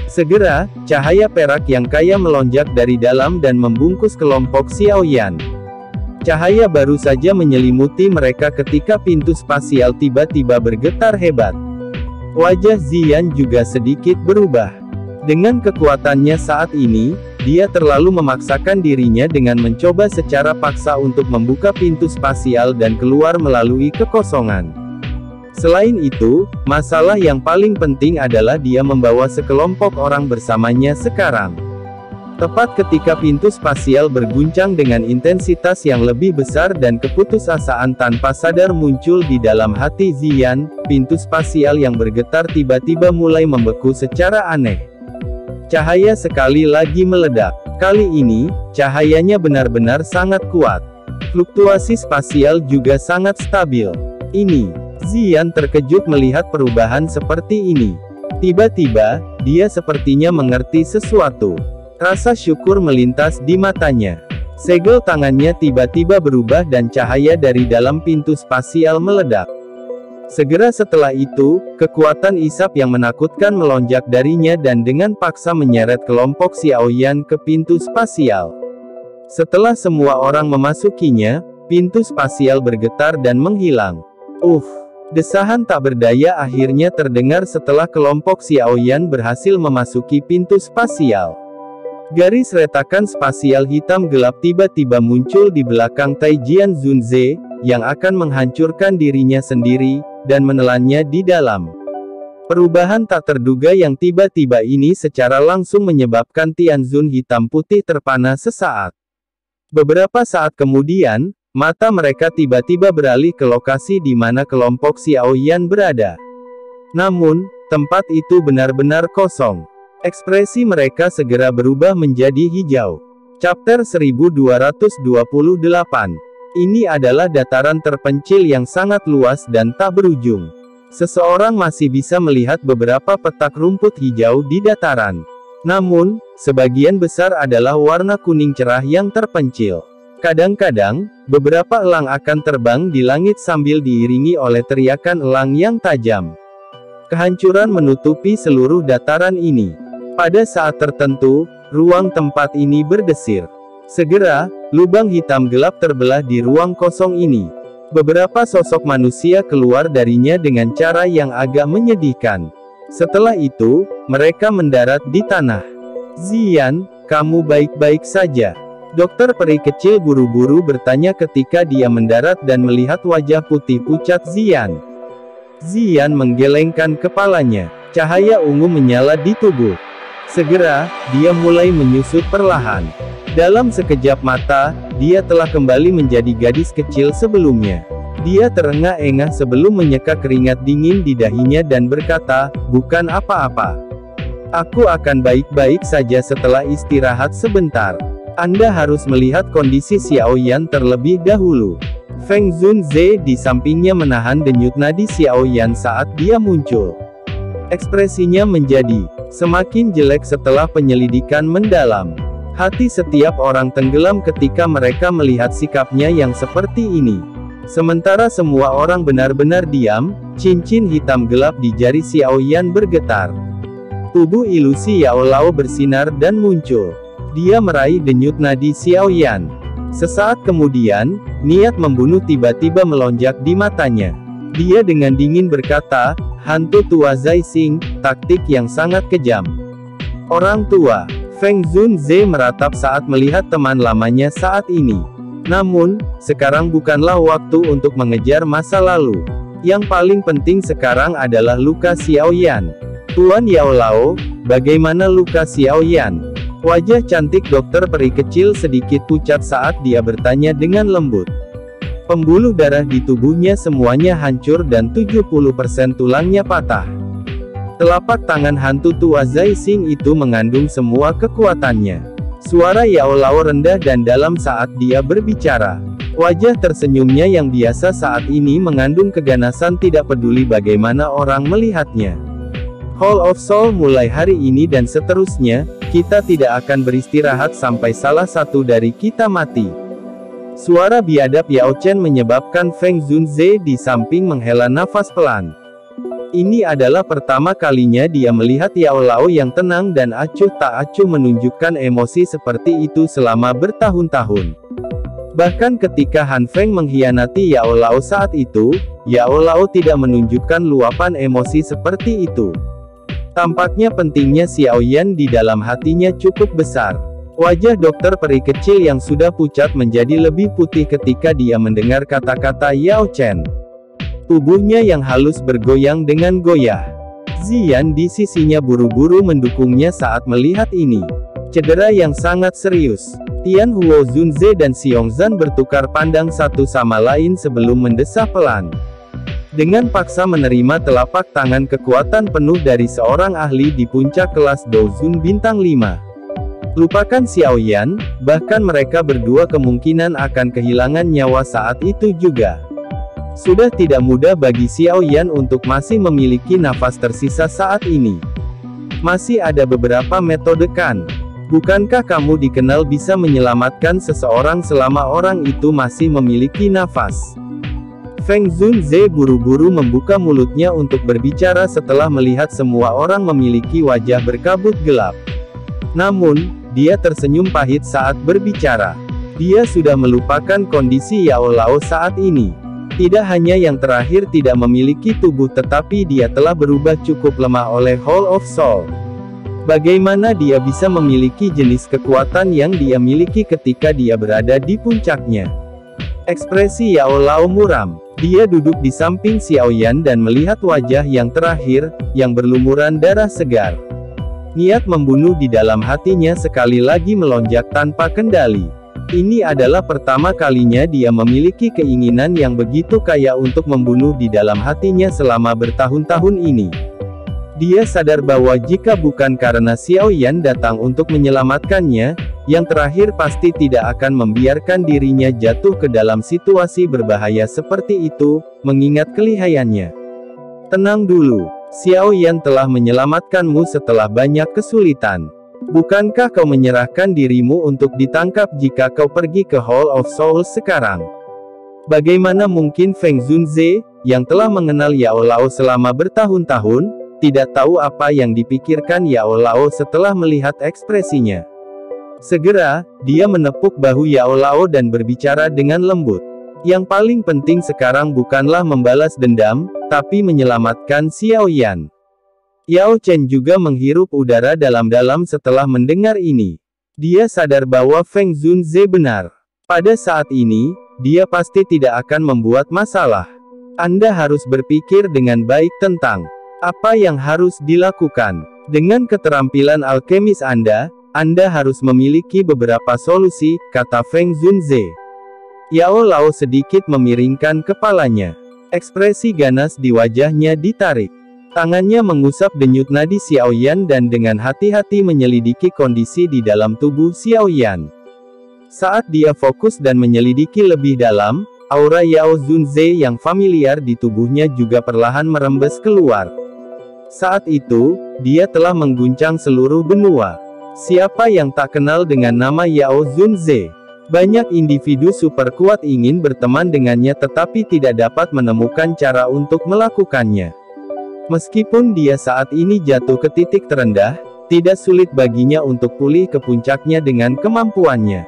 Segera, cahaya perak yang kaya melonjak dari dalam dan membungkus kelompok Xiaoyan. Cahaya baru saja menyelimuti mereka ketika pintu spasial tiba-tiba bergetar hebat. Wajah Ziyan juga sedikit berubah. Dengan kekuatannya saat ini, dia terlalu memaksakan dirinya dengan mencoba secara paksa untuk membuka pintu spasial dan keluar melalui kekosongan. Selain itu, masalah yang paling penting adalah dia membawa sekelompok orang bersamanya sekarang. Tepat ketika pintu spasial berguncang dengan intensitas yang lebih besar dan keputusasaan tanpa sadar muncul di dalam hati Ziyan, pintu spasial yang bergetar tiba-tiba mulai membeku secara aneh. Cahaya sekali lagi meledak. Kali ini, cahayanya benar-benar sangat kuat. Fluktuasi spasial juga sangat stabil. Ini, Ziyan terkejut melihat perubahan seperti ini. Tiba-tiba, dia sepertinya mengerti sesuatu. Rasa syukur melintas di matanya. Segel tangannya tiba-tiba berubah dan cahaya dari dalam pintu spasial meledak. Segera setelah itu, kekuatan isap yang menakutkan melonjak darinya dan dengan paksa menyeret kelompok Xiaoyan ke pintu spasial. Setelah semua orang memasukinya, pintu spasial bergetar dan menghilang. Desahan tak berdaya akhirnya terdengar setelah kelompok Xiaoyan berhasil memasuki pintu spasial. Garis retakan spasial hitam gelap tiba-tiba muncul di belakang Taijian Zunze, yang akan menghancurkan dirinya sendiri, dan menelannya di dalam. Perubahan tak terduga yang tiba-tiba ini secara langsung menyebabkan Tianzun hitam putih terpana sesaat. Beberapa saat kemudian, Mata mereka tiba-tiba beralih ke lokasi di mana kelompok Xiao Yan berada. Namun, tempat itu benar-benar kosong. Ekspresi mereka segera berubah menjadi hijau. Chapter 1228. Ini adalah dataran terpencil yang sangat luas dan tak berujung. Seseorang masih bisa melihat beberapa petak rumput hijau di dataran. Namun, sebagian besar adalah warna kuning cerah yang terpencil. Kadang-kadang, beberapa elang akan terbang di langit sambil diiringi oleh teriakan elang yang tajam. Kehancuran menutupi seluruh dataran ini. Pada saat tertentu, ruang tempat ini berdesir. Segera, lubang hitam gelap terbelah di ruang kosong ini. Beberapa sosok manusia keluar darinya dengan cara yang agak menyedihkan. Setelah itu, mereka mendarat di tanah. Ziyan, kamu baik-baik saja? Dokter peri kecil buru-buru bertanya ketika dia mendarat dan melihat wajah putih pucat Ziyan. Ziyan menggelengkan kepalanya. Cahaya ungu menyala di tubuh. Segera, dia mulai menyusut perlahan. Dalam sekejap mata, dia telah kembali menjadi gadis kecil sebelumnya. Dia terengah-engah sebelum menyeka keringat dingin di dahinya dan berkata, "Bukan apa-apa. Aku akan baik-baik saja setelah istirahat sebentar. Anda harus melihat kondisi Xiao Yan terlebih dahulu." Feng Zunze di sampingnya menahan denyut nadi Xiao Yan saat dia muncul. Ekspresinya menjadi semakin jelek setelah penyelidikan mendalam. Hati setiap orang tenggelam ketika mereka melihat sikapnya yang seperti ini. Sementara semua orang benar-benar diam, cincin hitam gelap di jari Xiao Yan bergetar. Tubuh ilusi Yao Lao bersinar dan muncul. Dia meraih denyut nadi Xiao Yan. Sesaat kemudian, niat membunuh tiba-tiba melonjak di matanya. Dia dengan dingin berkata, "Hantu tua Zai Xing, taktik yang sangat kejam." Orang tua Feng Zunze meratap saat melihat teman lamanya saat ini. Namun, sekarang bukanlah waktu untuk mengejar masa lalu. Yang paling penting sekarang adalah luka Xiao Yan. Tuan Yao Lao, bagaimana luka Xiao Yan? Wajah cantik dokter peri kecil sedikit pucat saat dia bertanya dengan lembut. Pembuluh darah di tubuhnya semuanya hancur dan 70% tulangnya patah. Telapak tangan hantu tua Zai Xing itu mengandung semua kekuatannya. Suara Yao Lao rendah dan dalam saat dia berbicara. Wajah tersenyumnya yang biasa saat ini mengandung keganasan tidak peduli bagaimana orang melihatnya. Hall of Soul mulai hari ini dan seterusnya, kita tidak akan beristirahat sampai salah satu dari kita mati. Suara biadab Yao Chen menyebabkan Feng Zunze di samping menghela nafas pelan. Ini adalah pertama kalinya dia melihat Yao Lao yang tenang dan acuh tak acuh menunjukkan emosi seperti itu selama bertahun-tahun. Bahkan ketika Han Feng mengkhianati Yao Lao saat itu, Yao Lao tidak menunjukkan luapan emosi seperti itu. Tampaknya pentingnya Xiao Yan di dalam hatinya cukup besar. Wajah dokter peri kecil yang sudah pucat menjadi lebih putih ketika dia mendengar kata-kata Yao Chen. Tubuhnya yang halus bergoyang dengan goyah. Ziyan di sisinya buru-buru mendukungnya saat melihat ini. Cedera yang sangat serius. Tian Huo Zunze dan Xiong Zan bertukar pandang satu sama lain sebelum mendesah pelan. Dengan paksa menerima telapak tangan kekuatan penuh dari seorang ahli di puncak kelas Douzun bintang 5. Lupakan Xiao Yan, bahkan mereka berdua kemungkinan akan kehilangan nyawa saat itu juga. Sudah tidak mudah bagi Xiao Yan untuk masih memiliki nafas tersisa saat ini. Masih ada beberapa metode kan? Bukankah kamu dikenal bisa menyelamatkan seseorang selama orang itu masih memiliki nafas? Feng Zunze buru-buru membuka mulutnya untuk berbicara setelah melihat semua orang memiliki wajah berkabut gelap. Namun, dia tersenyum pahit saat berbicara. Dia sudah melupakan kondisi Yao Lao saat ini. Tidak hanya yang terakhir tidak memiliki tubuh tetapi dia telah berubah cukup lemah oleh Hall of Soul. Bagaimana dia bisa memiliki jenis kekuatan yang dia miliki ketika dia berada di puncaknya? Ekspresi Yao Lao muram. Dia duduk di samping Xiao Yan dan melihat wajah yang terakhir, yang berlumuran darah segar. Niat membunuh di dalam hatinya sekali lagi melonjak tanpa kendali. Ini adalah pertama kalinya dia memiliki keinginan yang begitu kaya untuk membunuh di dalam hatinya selama bertahun-tahun ini. Dia sadar bahwa jika bukan karena Xiao Yan datang untuk menyelamatkannya, yang terakhir pasti tidak akan membiarkan dirinya jatuh ke dalam situasi berbahaya seperti itu, mengingat kelihayannya. Tenang dulu, Xiao Yan telah menyelamatkanmu setelah banyak kesulitan. Bukankah kau menyerahkan dirimu untuk ditangkap jika kau pergi ke Hall of Souls sekarang? Bagaimana mungkin Feng Zunze, yang telah mengenal Yao Lao selama bertahun-tahun, tidak tahu apa yang dipikirkan Yao Lao setelah melihat ekspresinya? Segera, dia menepuk bahu Yao Lao dan berbicara dengan lembut. Yang paling penting sekarang bukanlah membalas dendam, tapi menyelamatkan Xiao Yan. Yao Chen juga menghirup udara dalam-dalam setelah mendengar ini. Dia sadar bahwa Feng Zunze benar. Pada saat ini, dia pasti tidak akan membuat masalah. Anda harus berpikir dengan baik tentang apa yang harus dilakukan. Dengan keterampilan alkemis Anda harus memiliki beberapa solusi, kata Feng Zunze. Yao Lao sedikit memiringkan kepalanya. Ekspresi ganas di wajahnya ditarik. Tangannya mengusap denyut nadi Xiao Yan dan dengan hati-hati menyelidiki kondisi di dalam tubuh Xiao Yan. Saat dia fokus dan menyelidiki lebih dalam, aura Yao Zunze yang familiar di tubuhnya juga perlahan merembes keluar. Saat itu, dia telah mengguncang seluruh benua. Siapa yang tak kenal dengan nama Yao Zunze? Banyak individu super kuat ingin berteman dengannya tetapi tidak dapat menemukan cara untuk melakukannya. Meskipun dia saat ini jatuh ke titik terendah, tidak sulit baginya untuk pulih ke puncaknya dengan kemampuannya.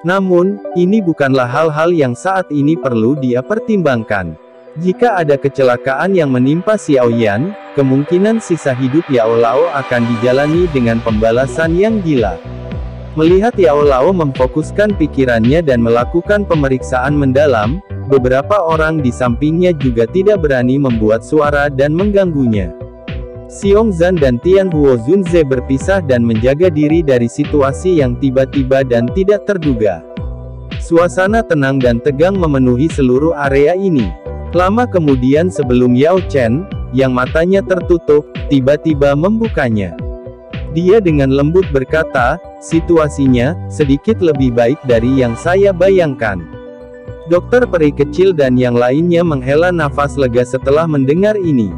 Namun, ini bukanlah hal-hal yang saat ini perlu dia pertimbangkan. Jika ada kecelakaan yang menimpa Xiao Yan, kemungkinan sisa hidup Yao Lao akan dijalani dengan pembalasan yang gila. Melihat Yao Lao memfokuskan pikirannya dan melakukan pemeriksaan mendalam, beberapa orang di sampingnya juga tidak berani membuat suara dan mengganggunya. Xiong Zhan dan Tian Huo Zunze berpisah dan menjaga diri dari situasi yang tiba-tiba dan tidak terduga. Suasana tenang dan tegang memenuhi seluruh area ini. Lama kemudian sebelum Yao Chen, yang matanya tertutup, tiba-tiba membukanya. Dia dengan lembut berkata, situasinya sedikit lebih baik dari yang saya bayangkan. Dokter peri kecil dan yang lainnya menghela nafas lega setelah mendengar ini.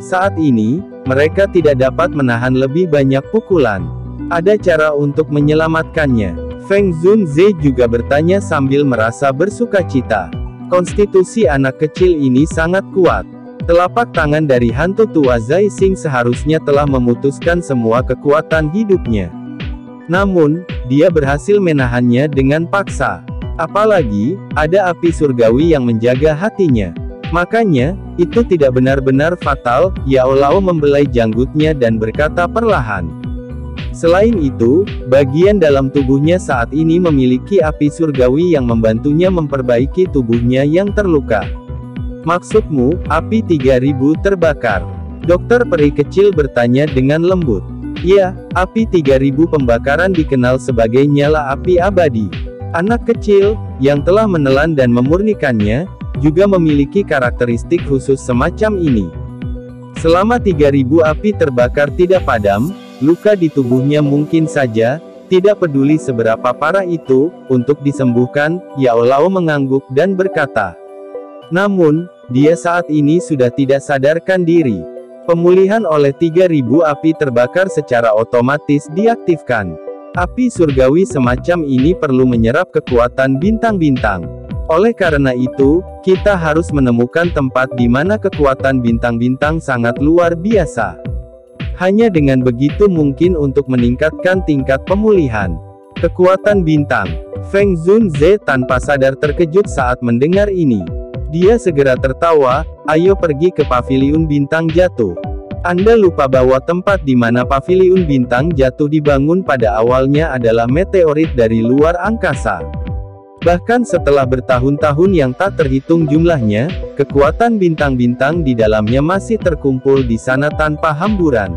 Saat ini, mereka tidak dapat menahan lebih banyak pukulan. Ada cara untuk menyelamatkannya. Feng Zunze juga bertanya sambil merasa bersukacita. Konstitusi anak kecil ini sangat kuat. Telapak tangan dari hantu tua Zai Xing seharusnya telah memutuskan semua kekuatan hidupnya. Namun, dia berhasil menahannya dengan paksa. Apalagi, ada api surgawi yang menjaga hatinya. Makanya, itu tidak benar-benar fatal. Yao Lao membelai janggutnya dan berkata perlahan. Selain itu, bagian dalam tubuhnya saat ini memiliki api surgawi yang membantunya memperbaiki tubuhnya yang terluka. Maksudmu, api 3000 terbakar? Dokter peri kecil bertanya dengan lembut. Ya, api 3000 pembakaran dikenal sebagai nyala api abadi. Anak kecil, yang telah menelan dan memurnikannya, juga memiliki karakteristik khusus semacam ini. Selama 3000 api terbakar tidak padam, luka di tubuhnya mungkin saja, tidak peduli seberapa parah itu, untuk disembuhkan. Yao Lao mengangguk dan berkata. Namun, dia saat ini sudah tidak sadarkan diri. Pemulihan oleh 3000 api terbakar secara otomatis diaktifkan. Api surgawi semacam ini perlu menyerap kekuatan bintang-bintang. Oleh karena itu, kita harus menemukan tempat di mana kekuatan bintang-bintang sangat luar biasa. Hanya dengan begitu mungkin untuk meningkatkan tingkat pemulihan. Kekuatan bintang. Feng Zunze tanpa sadar terkejut saat mendengar ini. Dia segera tertawa, ayo pergi ke paviliun bintang jatuh. Anda lupa bahwa tempat di mana paviliun bintang jatuh dibangun pada awalnya adalah meteorit dari luar angkasa. Bahkan setelah bertahun-tahun yang tak terhitung jumlahnya, kekuatan bintang-bintang di dalamnya masih terkumpul di sana tanpa hamburan.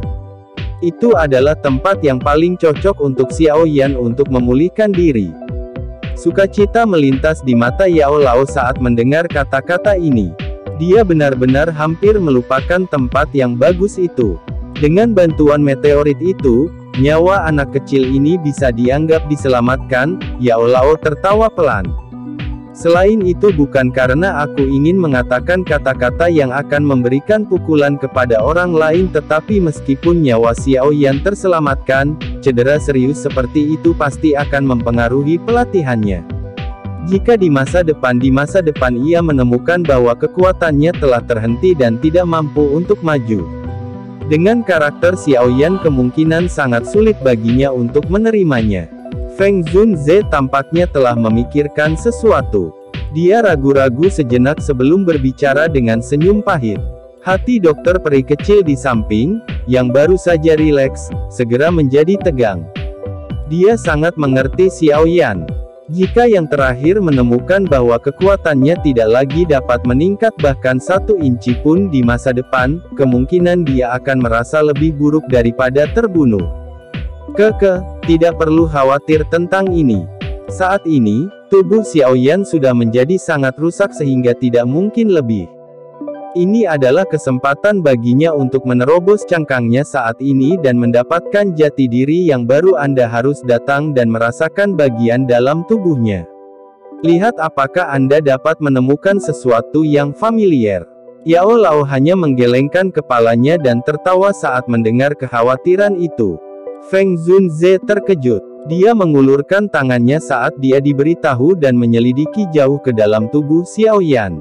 Itu adalah tempat yang paling cocok untuk Xiao Yan untuk memulihkan diri. Sukacita melintas di mata Yao Lao saat mendengar kata-kata ini. Dia benar-benar hampir melupakan tempat yang bagus itu. Dengan bantuan meteorit itu, nyawa anak kecil ini bisa dianggap diselamatkan. Yao Lao tertawa pelan. Selain itu bukan karena aku ingin mengatakan kata-kata yang akan memberikan pukulan kepada orang lain, tetapi meskipun nyawa Xiao Yan terselamatkan, cedera serius seperti itu pasti akan mempengaruhi pelatihannya. Jika di masa depan ia menemukan bahwa kekuatannya telah terhenti dan tidak mampu untuk maju. Dengan karakter Xiao Yan kemungkinan sangat sulit baginya untuk menerimanya. Feng Zunze tampaknya telah memikirkan sesuatu. Dia ragu-ragu sejenak sebelum berbicara dengan senyum pahit. Hati dokter peri kecil di samping, yang baru saja rileks, segera menjadi tegang. Dia sangat mengerti Xiao Yan. Jika yang terakhir menemukan bahwa kekuatannya tidak lagi dapat meningkat bahkan 1 inci pun di masa depan, kemungkinan dia akan merasa lebih buruk daripada terbunuh. Tidak perlu khawatir tentang ini. Saat ini, tubuh Xiao Yan sudah menjadi sangat rusak sehingga tidak mungkin lebih. Ini adalah kesempatan baginya untuk menerobos cangkangnya saat ini dan mendapatkan jati diri yang baru. Anda harus datang dan merasakan bagian dalam tubuhnya. Lihat apakah Anda dapat menemukan sesuatu yang familiar. Yao Lao hanya menggelengkan kepalanya dan tertawa saat mendengar kekhawatiran itu. Feng Zunze terkejut. Dia mengulurkan tangannya saat dia diberitahu dan menyelidiki jauh ke dalam tubuh Xiao Yan.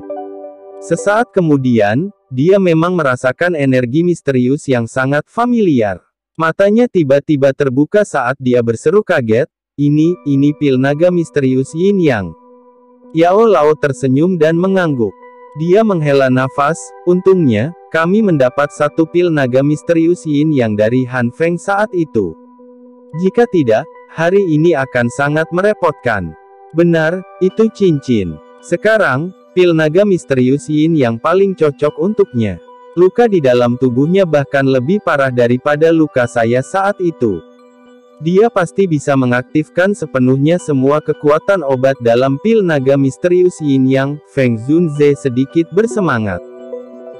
Sesaat kemudian, dia memang merasakan energi misterius yang sangat familiar. Matanya tiba-tiba terbuka saat dia berseru kaget, ini pil naga misterius Yin Yang. Yao Lao tersenyum dan mengangguk. Dia menghela nafas, untungnya, kami mendapat 1 pil naga misterius Yin Yang dari Han Feng saat itu. Jika tidak, hari ini akan sangat merepotkan. Benar, itu cincin. Sekarang, pil naga misterius Yin yang paling cocok untuknya. Luka di dalam tubuhnya bahkan lebih parah daripada luka saya saat itu. Dia pasti bisa mengaktifkan sepenuhnya semua kekuatan obat dalam pil naga misterius Yin Yang. Feng Zunze sedikit bersemangat.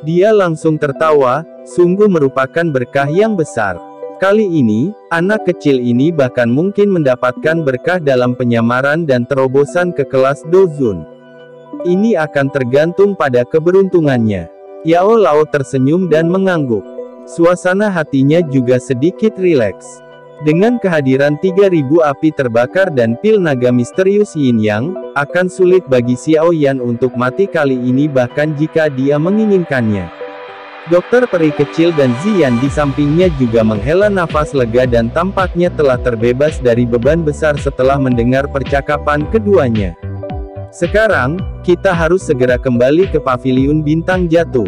Dia langsung tertawa, sungguh merupakan berkah yang besar. Kali ini, anak kecil ini bahkan mungkin mendapatkan berkah dalam penyamaran dan terobosan ke kelas Dozun. Ini akan tergantung pada keberuntungannya. Yao Lao tersenyum dan mengangguk. Suasana hatinya juga sedikit rileks. Dengan kehadiran 3000 api terbakar dan pil naga misterius Yin Yang, akan sulit bagi Xiao Yan untuk mati kali ini bahkan jika dia menginginkannya. Dokter peri kecil dan Ziyan di sampingnya juga menghela nafas lega dan tampaknya telah terbebas dari beban besar setelah mendengar percakapan keduanya. Sekarang, kita harus segera kembali ke paviliun bintang jatuh.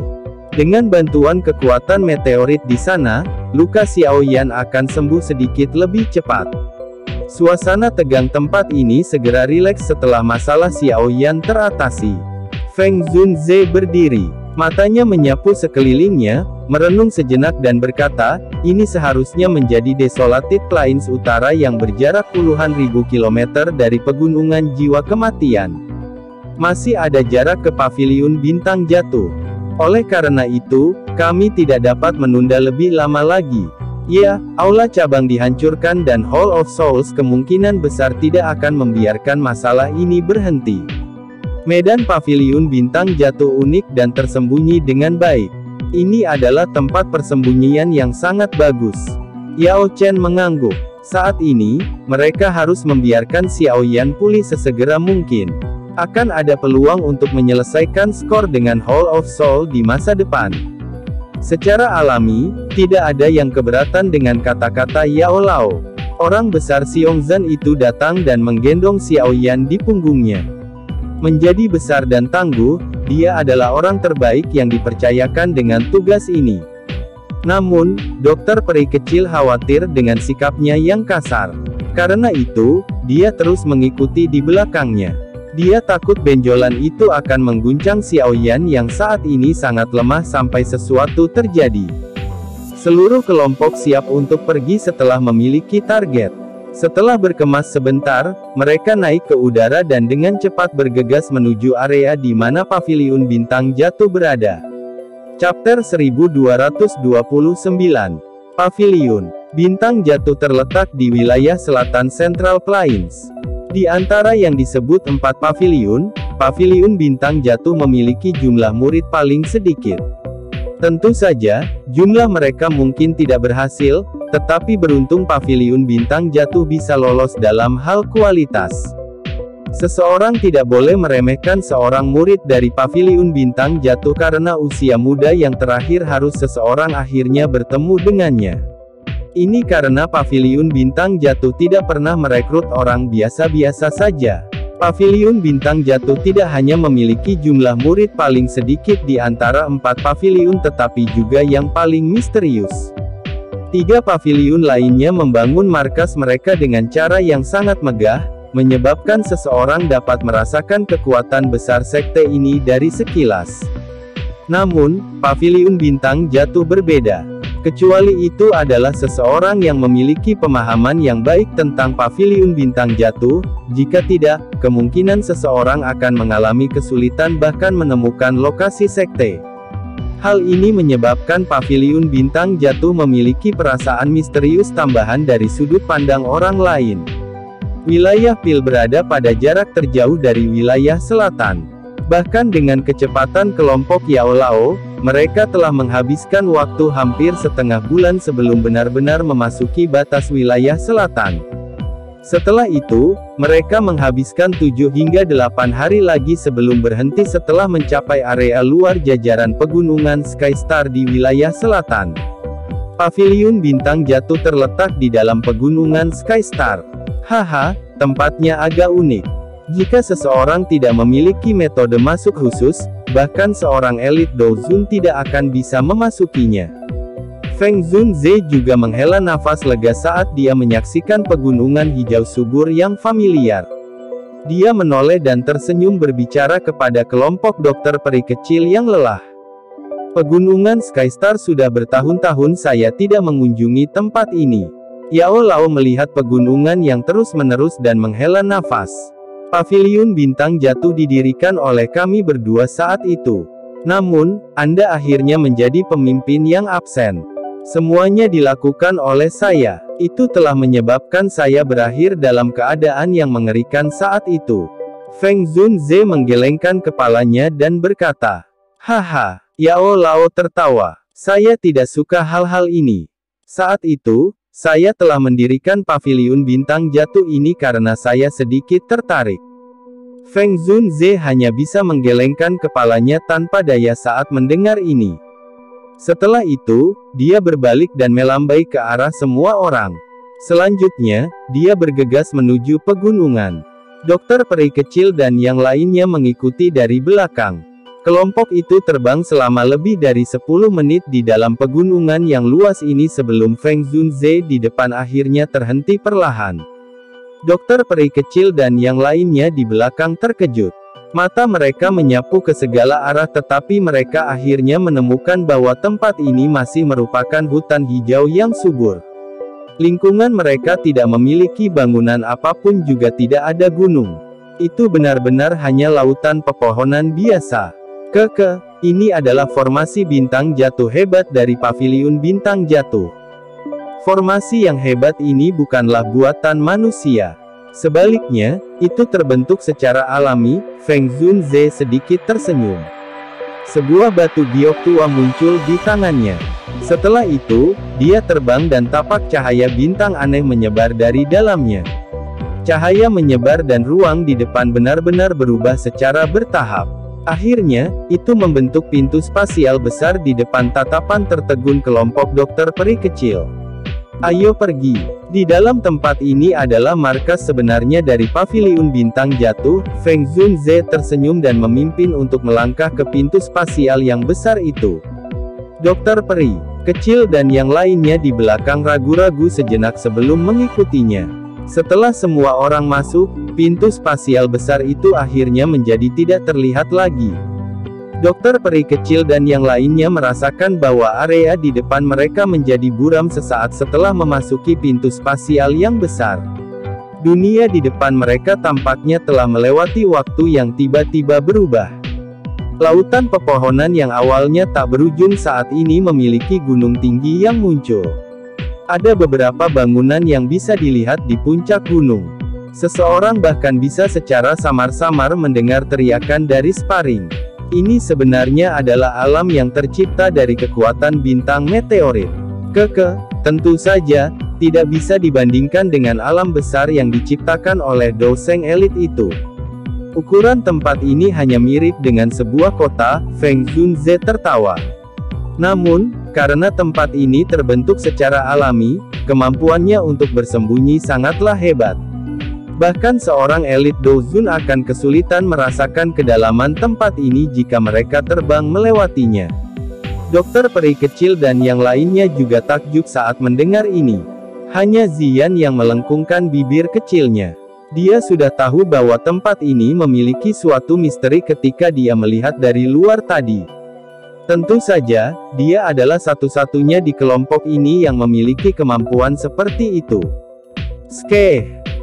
Dengan bantuan kekuatan meteorit di sana, luka Xiao Yan akan sembuh sedikit lebih cepat. Suasana tegang tempat ini segera rileks setelah masalah Xiao Yan teratasi. Feng Zunze berdiri. Matanya menyapu sekelilingnya, merenung sejenak dan berkata, ini seharusnya menjadi Desolated Plains Utara yang berjarak puluhan ribu kilometer dari pegunungan jiwa kematian. Masih ada jarak ke paviliun bintang jatuh. Oleh karena itu, kami tidak dapat menunda lebih lama lagi. Ya, aula cabang dihancurkan dan Hall of Souls kemungkinan besar tidak akan membiarkan masalah ini berhenti. Medan paviliun bintang jatuh unik dan tersembunyi dengan baik. Ini adalah tempat persembunyian yang sangat bagus. Yao Chen mengangguk. Saat ini, mereka harus membiarkan Xiao Yan pulih sesegera mungkin. Akan ada peluang untuk menyelesaikan skor dengan Hall of Soul di masa depan. Secara alami, tidak ada yang keberatan dengan kata-kata Yao Lao. Orang besar Xiongzhan itu datang dan menggendong Xiao Yan di punggungnya. Menjadi besar dan tangguh, dia adalah orang terbaik yang dipercayakan dengan tugas ini. Namun, dokter peri kecil khawatir dengan sikapnya yang kasar. Karena itu, dia terus mengikuti di belakangnya. Dia takut benjolan itu akan mengguncang Xiao Yan yang saat ini sangat lemah sampai sesuatu terjadi. Seluruh kelompok siap untuk pergi setelah memiliki target. Setelah berkemas sebentar, mereka naik ke udara dan dengan cepat bergegas menuju area di mana paviliun bintang jatuh berada. Chapter 1229. Paviliun bintang jatuh terletak di wilayah selatan Central Plains. Di antara yang disebut 4 paviliun, paviliun bintang jatuh memiliki jumlah murid paling sedikit. Tentu saja, jumlah mereka mungkin tidak berhasil, tetapi beruntung paviliun bintang jatuh bisa lolos dalam hal kualitas. Seseorang tidak boleh meremehkan seorang murid dari paviliun bintang jatuh karena usia muda yang terakhir harus seseorang akhirnya bertemu dengannya. Ini karena paviliun bintang jatuh tidak pernah merekrut orang biasa-biasa saja. Paviliun bintang jatuh tidak hanya memiliki jumlah murid paling sedikit di antara 4 paviliun tetapi juga yang paling misterius. 3 paviliun lainnya membangun markas mereka dengan cara yang sangat megah, menyebabkan seseorang dapat merasakan kekuatan besar sekte ini dari sekilas. Namun, paviliun bintang jatuh berbeda. Kecuali itu adalah seseorang yang memiliki pemahaman yang baik tentang paviliun bintang jatuh, jika tidak, kemungkinan seseorang akan mengalami kesulitan bahkan menemukan lokasi sekte. Hal ini menyebabkan paviliun bintang jatuh memiliki perasaan misterius tambahan dari sudut pandang orang lain. Wilayah Pil berada pada jarak terjauh dari wilayah selatan. Bahkan dengan kecepatan kelompok Yao Lao, mereka telah menghabiskan waktu hampir setengah bulan sebelum benar-benar memasuki batas wilayah selatan. Setelah itu, mereka menghabiskan 7 hingga 8 hari lagi sebelum berhenti setelah mencapai area luar jajaran pegunungan Skystar di wilayah selatan. Paviliun bintang jatuh terletak di dalam pegunungan Skystar. Haha, tempatnya agak unik. Jika seseorang tidak memiliki metode masuk khusus, bahkan seorang elit Douzun tidak akan bisa memasukinya. Feng Zunze juga menghela nafas lega saat dia menyaksikan pegunungan hijau subur yang familiar. Dia menoleh dan tersenyum berbicara kepada kelompok dokter peri kecil yang lelah. Pegunungan Skystar sudah bertahun-tahun saya tidak mengunjungi tempat ini. Yao Lao melihat pegunungan yang terus-menerus dan menghela nafas. Paviliun bintang jatuh didirikan oleh kami berdua saat itu. Namun, Anda akhirnya menjadi pemimpin yang absen. Semuanya dilakukan oleh saya. Itu telah menyebabkan saya berakhir dalam keadaan yang mengerikan saat itu. Feng Zunze menggelengkan kepalanya dan berkata, "Haha." Yao Lao tertawa. "Saya tidak suka hal-hal ini. Saat itu, saya telah mendirikan paviliun bintang jatuh ini karena saya sedikit tertarik." Feng Zunze hanya bisa menggelengkan kepalanya tanpa daya saat mendengar ini. Setelah itu, dia berbalik dan melambai ke arah semua orang. Selanjutnya, dia bergegas menuju pegunungan. Dokter peri kecil dan yang lainnya mengikuti dari belakang. Kelompok itu terbang selama lebih dari 10 menit di dalam pegunungan yang luas ini sebelum Feng Zunze di depan akhirnya terhenti perlahan. Dokter peri kecil dan yang lainnya di belakang terkejut. Mata mereka menyapu ke segala arah tetapi mereka akhirnya menemukan bahwa tempat ini masih merupakan hutan hijau yang subur. Lingkungan mereka tidak memiliki bangunan apapun juga tidak ada gunung. Itu benar-benar hanya lautan pepohonan biasa. Ini adalah formasi bintang jatuh hebat dari paviliun bintang jatuh. Formasi yang hebat ini bukanlah buatan manusia. Sebaliknya, itu terbentuk secara alami. Feng Zunze sedikit tersenyum. Sebuah batu giok tua muncul di tangannya. Setelah itu, dia terbang dan tapak cahaya bintang aneh menyebar dari dalamnya. Cahaya menyebar dan ruang di depan benar-benar berubah secara bertahap. Akhirnya, itu membentuk pintu spasial besar di depan tatapan tertegun kelompok dokter peri kecil. "Ayo pergi." Di dalam tempat ini adalah markas sebenarnya dari paviliun bintang jatuh. Feng Zunze tersenyum dan memimpin untuk melangkah ke pintu spasial yang besar itu. Dokter peri kecil dan yang lainnya di belakang ragu-ragu sejenak sebelum mengikutinya. Setelah semua orang masuk, pintu spasial besar itu akhirnya menjadi tidak terlihat lagi. Dokter peri kecil dan yang lainnya merasakan bahwa area di depan mereka menjadi buram sesaat setelah memasuki pintu spasial yang besar. Dunia di depan mereka tampaknya telah melewati waktu yang tiba-tiba berubah. Lautan pepohonan yang awalnya tak berujung saat ini memiliki gunung tinggi yang muncul. Ada beberapa bangunan yang bisa dilihat di puncak gunung. Seseorang bahkan bisa secara samar-samar mendengar teriakan dari sparring. Ini sebenarnya adalah alam yang tercipta dari kekuatan bintang meteorit. Tentu saja, tidak bisa dibandingkan dengan alam besar yang diciptakan oleh dosen elit itu. Ukuran tempat ini hanya mirip dengan sebuah kota, Feng Zunze tertawa. Namun, karena tempat ini terbentuk secara alami, kemampuannya untuk bersembunyi sangatlah hebat. Bahkan seorang elit Dozun akan kesulitan merasakan kedalaman tempat ini jika mereka terbang melewatinya. Dokter peri kecil dan yang lainnya juga takjub saat mendengar ini. Hanya Ziyan yang melengkungkan bibir kecilnya. Dia sudah tahu bahwa tempat ini memiliki suatu misteri ketika dia melihat dari luar tadi. Tentu saja, dia adalah satu-satunya di kelompok ini yang memiliki kemampuan seperti itu.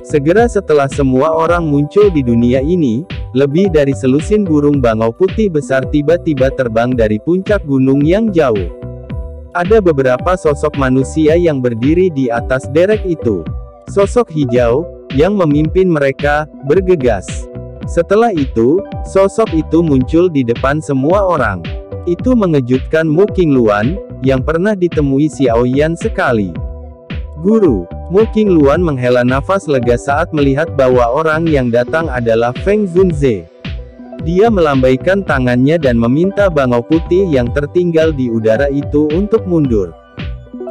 Segera setelah semua orang muncul di dunia ini, lebih dari selusin burung bangau putih besar tiba-tiba terbang dari puncak gunung yang jauh. Ada beberapa sosok manusia yang berdiri di atas derek itu. Sosok hijau, yang memimpin mereka, bergegas. Setelah itu, sosok itu muncul di depan semua orang. Itu mengejutkan Mu Qingluan, yang pernah ditemui Xiao Yan sekali. Guru, Mu Qingluan menghela nafas lega saat melihat bahwa orang yang datang adalah Feng Zunze. Dia melambaikan tangannya dan meminta bangau putih yang tertinggal di udara itu untuk mundur.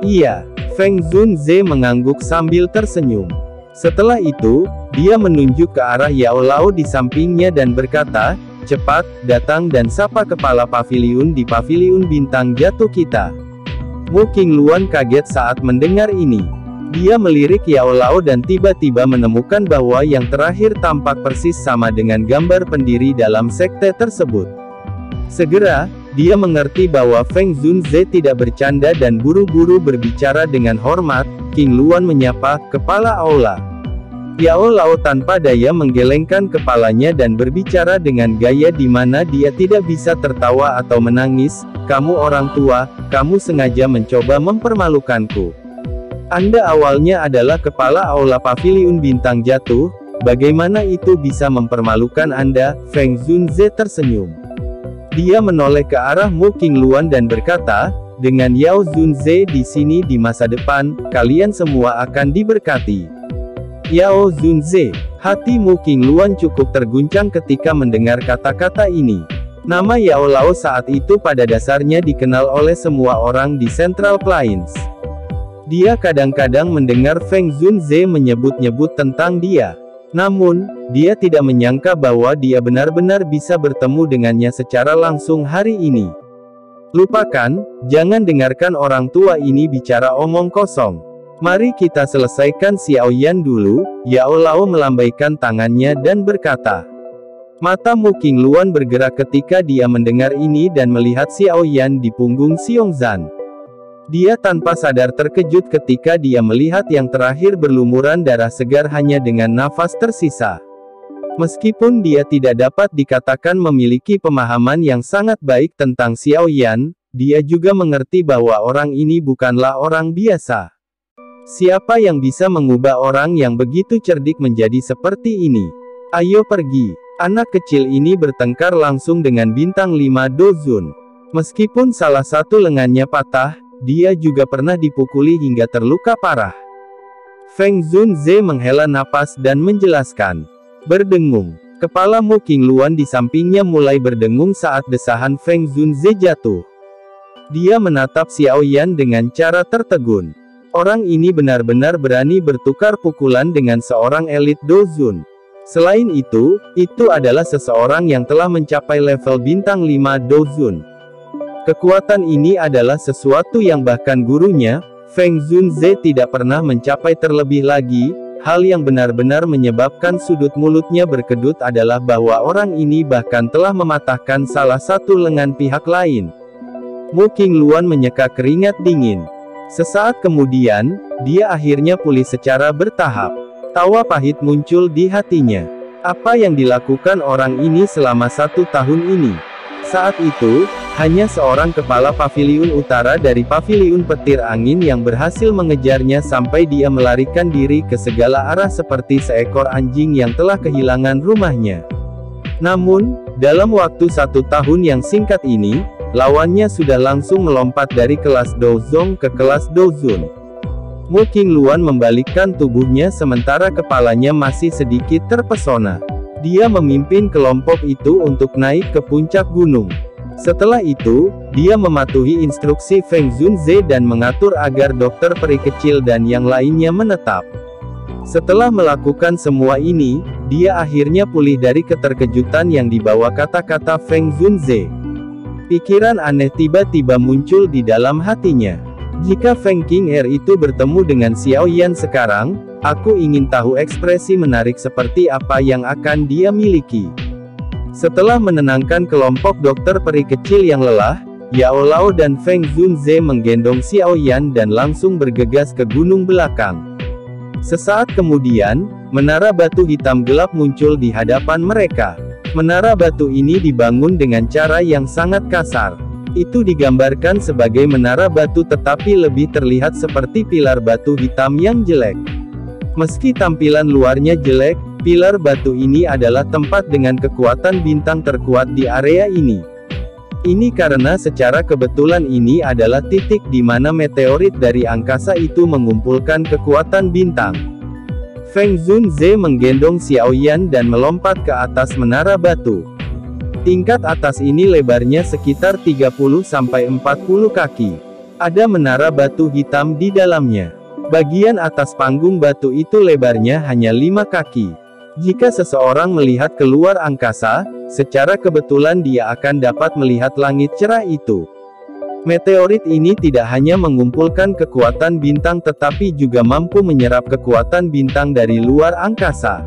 Iya, Feng Zunze mengangguk sambil tersenyum. Setelah itu, dia menunjuk ke arah Yao Lao di sampingnya dan berkata, "Cepat, datang dan sapa kepala paviliun di paviliun bintang jatuh kita." Mu Qingluan kaget saat mendengar ini. Dia melirik Yao Lao dan tiba-tiba menemukan bahwa yang terakhir tampak persis sama dengan gambar pendiri dalam sekte tersebut. Segera, dia mengerti bahwa Feng Zunze tidak bercanda dan buru-buru berbicara dengan hormat. Qingluan menyapa, "Kepala aula." Yao Lao tanpa daya menggelengkan kepalanya dan berbicara dengan gaya di mana dia tidak bisa tertawa atau menangis. "Kamu orang tua, kamu sengaja mencoba mempermalukanku. Anda awalnya adalah kepala aula paviliun bintang jatuh, bagaimana itu bisa mempermalukan Anda?" Feng Zunze tersenyum. Dia menoleh ke arah Mu Qingluan dan berkata, "Dengan Yao Zunze di sini di masa depan, kalian semua akan diberkati." Yao Zunze. Hati Mu Qingluan cukup terguncang ketika mendengar kata-kata ini. Nama Yao Lao saat itu pada dasarnya dikenal oleh semua orang di Central Plains. Dia kadang-kadang mendengar Feng Zunze menyebut-nyebut tentang dia. Namun, dia tidak menyangka bahwa dia benar-benar bisa bertemu dengannya secara langsung hari ini. Lupakan, jangan dengarkan orang tua ini bicara omong kosong. Mari kita selesaikan Xiao Yan dulu. Yao Lao melambaikan tangannya dan berkata. Mata Mu Qingluan bergerak ketika dia mendengar ini dan melihat Xiao Yan di punggung Xiongzan. Dia tanpa sadar terkejut ketika dia melihat yang terakhir berlumuran darah segar hanya dengan nafas tersisa. Meskipun dia tidak dapat dikatakan memiliki pemahaman yang sangat baik tentang Xiao Yan, dia juga mengerti bahwa orang ini bukanlah orang biasa. Siapa yang bisa mengubah orang yang begitu cerdik menjadi seperti ini? Ayo pergi. Anak kecil ini bertengkar langsung dengan bintang 5 Dozun. Meskipun salah satu lengannya patah, dia juga pernah dipukuli hingga terluka parah. Feng Zunze menghela napas dan menjelaskan. Berdengung. Kepala Mu Qingluan di sampingnya mulai berdengung saat desahan Feng Zunze jatuh. Dia menatap Xiao Yan dengan cara tertegun. Orang ini benar-benar berani bertukar pukulan dengan seorang elit Dozun. Selain itu adalah seseorang yang telah mencapai level bintang 5 Dozun. Kekuatan ini adalah sesuatu yang bahkan gurunya, Feng Zunze tidak pernah mencapai terlebih lagi. Hal yang benar-benar menyebabkan sudut mulutnya berkedut adalah bahwa orang ini bahkan telah mematahkan salah satu lengan pihak lain. Mu Qingluan menyeka keringat dingin. Sesaat kemudian, dia akhirnya pulih secara bertahap. Tawa pahit muncul di hatinya. Apa yang dilakukan orang ini selama 1 tahun ini? Saat itu, hanya seorang kepala paviliun utara dari paviliun petir angin yang berhasil mengejarnya sampai dia melarikan diri ke segala arah seperti seekor anjing yang telah kehilangan rumahnya. Namun, dalam waktu 1 tahun yang singkat ini, lawannya sudah langsung melompat dari kelas Dozong ke kelas Dozun. Mu Qingluan membalikkan tubuhnya sementara kepalanya masih sedikit terpesona. Dia memimpin kelompok itu untuk naik ke puncak gunung. Setelah itu, dia mematuhi instruksi Feng Zunze dan mengatur agar dokter peri kecil dan yang lainnya menetap. Setelah melakukan semua ini, dia akhirnya pulih dari keterkejutan yang dibawa kata-kata Feng Zunze. Pikiran aneh tiba-tiba muncul di dalam hatinya. Jika Feng Qing'er itu bertemu dengan Xiao Yan sekarang, aku ingin tahu ekspresi menarik seperti apa yang akan dia miliki. Setelah menenangkan kelompok dokter peri kecil yang lelah, Yao Lao dan Feng Zunze menggendong Xiao Yan dan langsung bergegas ke gunung belakang. Sesaat kemudian, menara batu hitam gelap muncul di hadapan mereka. Menara batu ini dibangun dengan cara yang sangat kasar. Itu digambarkan sebagai menara batu tetapi lebih terlihat seperti pilar batu hitam yang jelek. Meski tampilan luarnya jelek, pilar batu ini adalah tempat dengan kekuatan bintang terkuat di area ini. Ini karena secara kebetulan ini adalah titik di mana meteorit dari angkasa itu mengumpulkan kekuatan bintang. Feng Zunze menggendong Xiao Yan dan melompat ke atas menara batu. Tingkat atas ini lebarnya sekitar 30-40 kaki. Ada menara batu hitam di dalamnya. Bagian atas panggung batu itu lebarnya hanya 5 kaki. Jika seseorang melihat keluar angkasa, secara kebetulan dia akan dapat melihat langit cerah itu. Meteorit ini tidak hanya mengumpulkan kekuatan bintang tetapi juga mampu menyerap kekuatan bintang dari luar angkasa.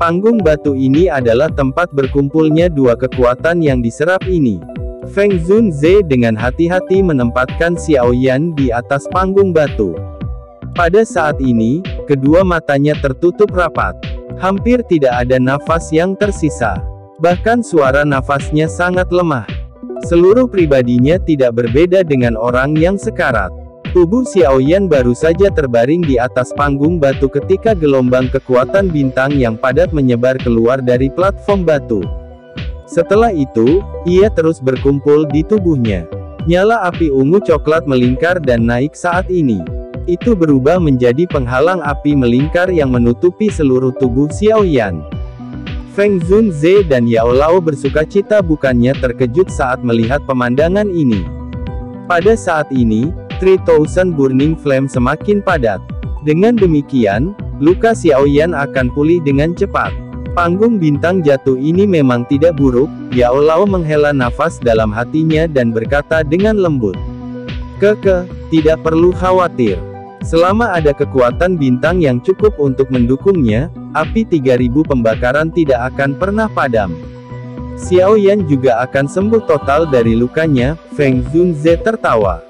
Panggung batu ini adalah tempat berkumpulnya 2 kekuatan yang diserap ini. Feng Zunze dengan hati-hati menempatkan Xiao Yan di atas panggung batu. Pada saat ini, kedua matanya tertutup rapat. Hampir tidak ada nafas yang tersisa. Bahkan suara nafasnya sangat lemah. Seluruh pribadinya tidak berbeda dengan orang yang sekarat. Tubuh Xiao Yan baru saja terbaring di atas panggung batu ketika gelombang kekuatan bintang yang padat menyebar keluar dari platform batu. Setelah itu, ia terus berkumpul di tubuhnya. Nyala api ungu coklat melingkar dan naik saat ini. Itu berubah menjadi penghalang api melingkar yang menutupi seluruh tubuh Xiao Yan. Feng Zunze dan Yao Lao bersukacita bukannya terkejut saat melihat pemandangan ini. Pada saat ini, 3000 Burning Flame semakin padat. Dengan demikian, luka Xiao Yan akan pulih dengan cepat. Panggung bintang jatuh ini memang tidak buruk. Yao Lao menghela nafas dalam hatinya dan berkata dengan lembut. Tidak perlu khawatir. Selama ada kekuatan bintang yang cukup untuk mendukungnya, api 3000 pembakaran tidak akan pernah padam. Xiao Yan juga akan sembuh total dari lukanya. Feng Zunze tertawa.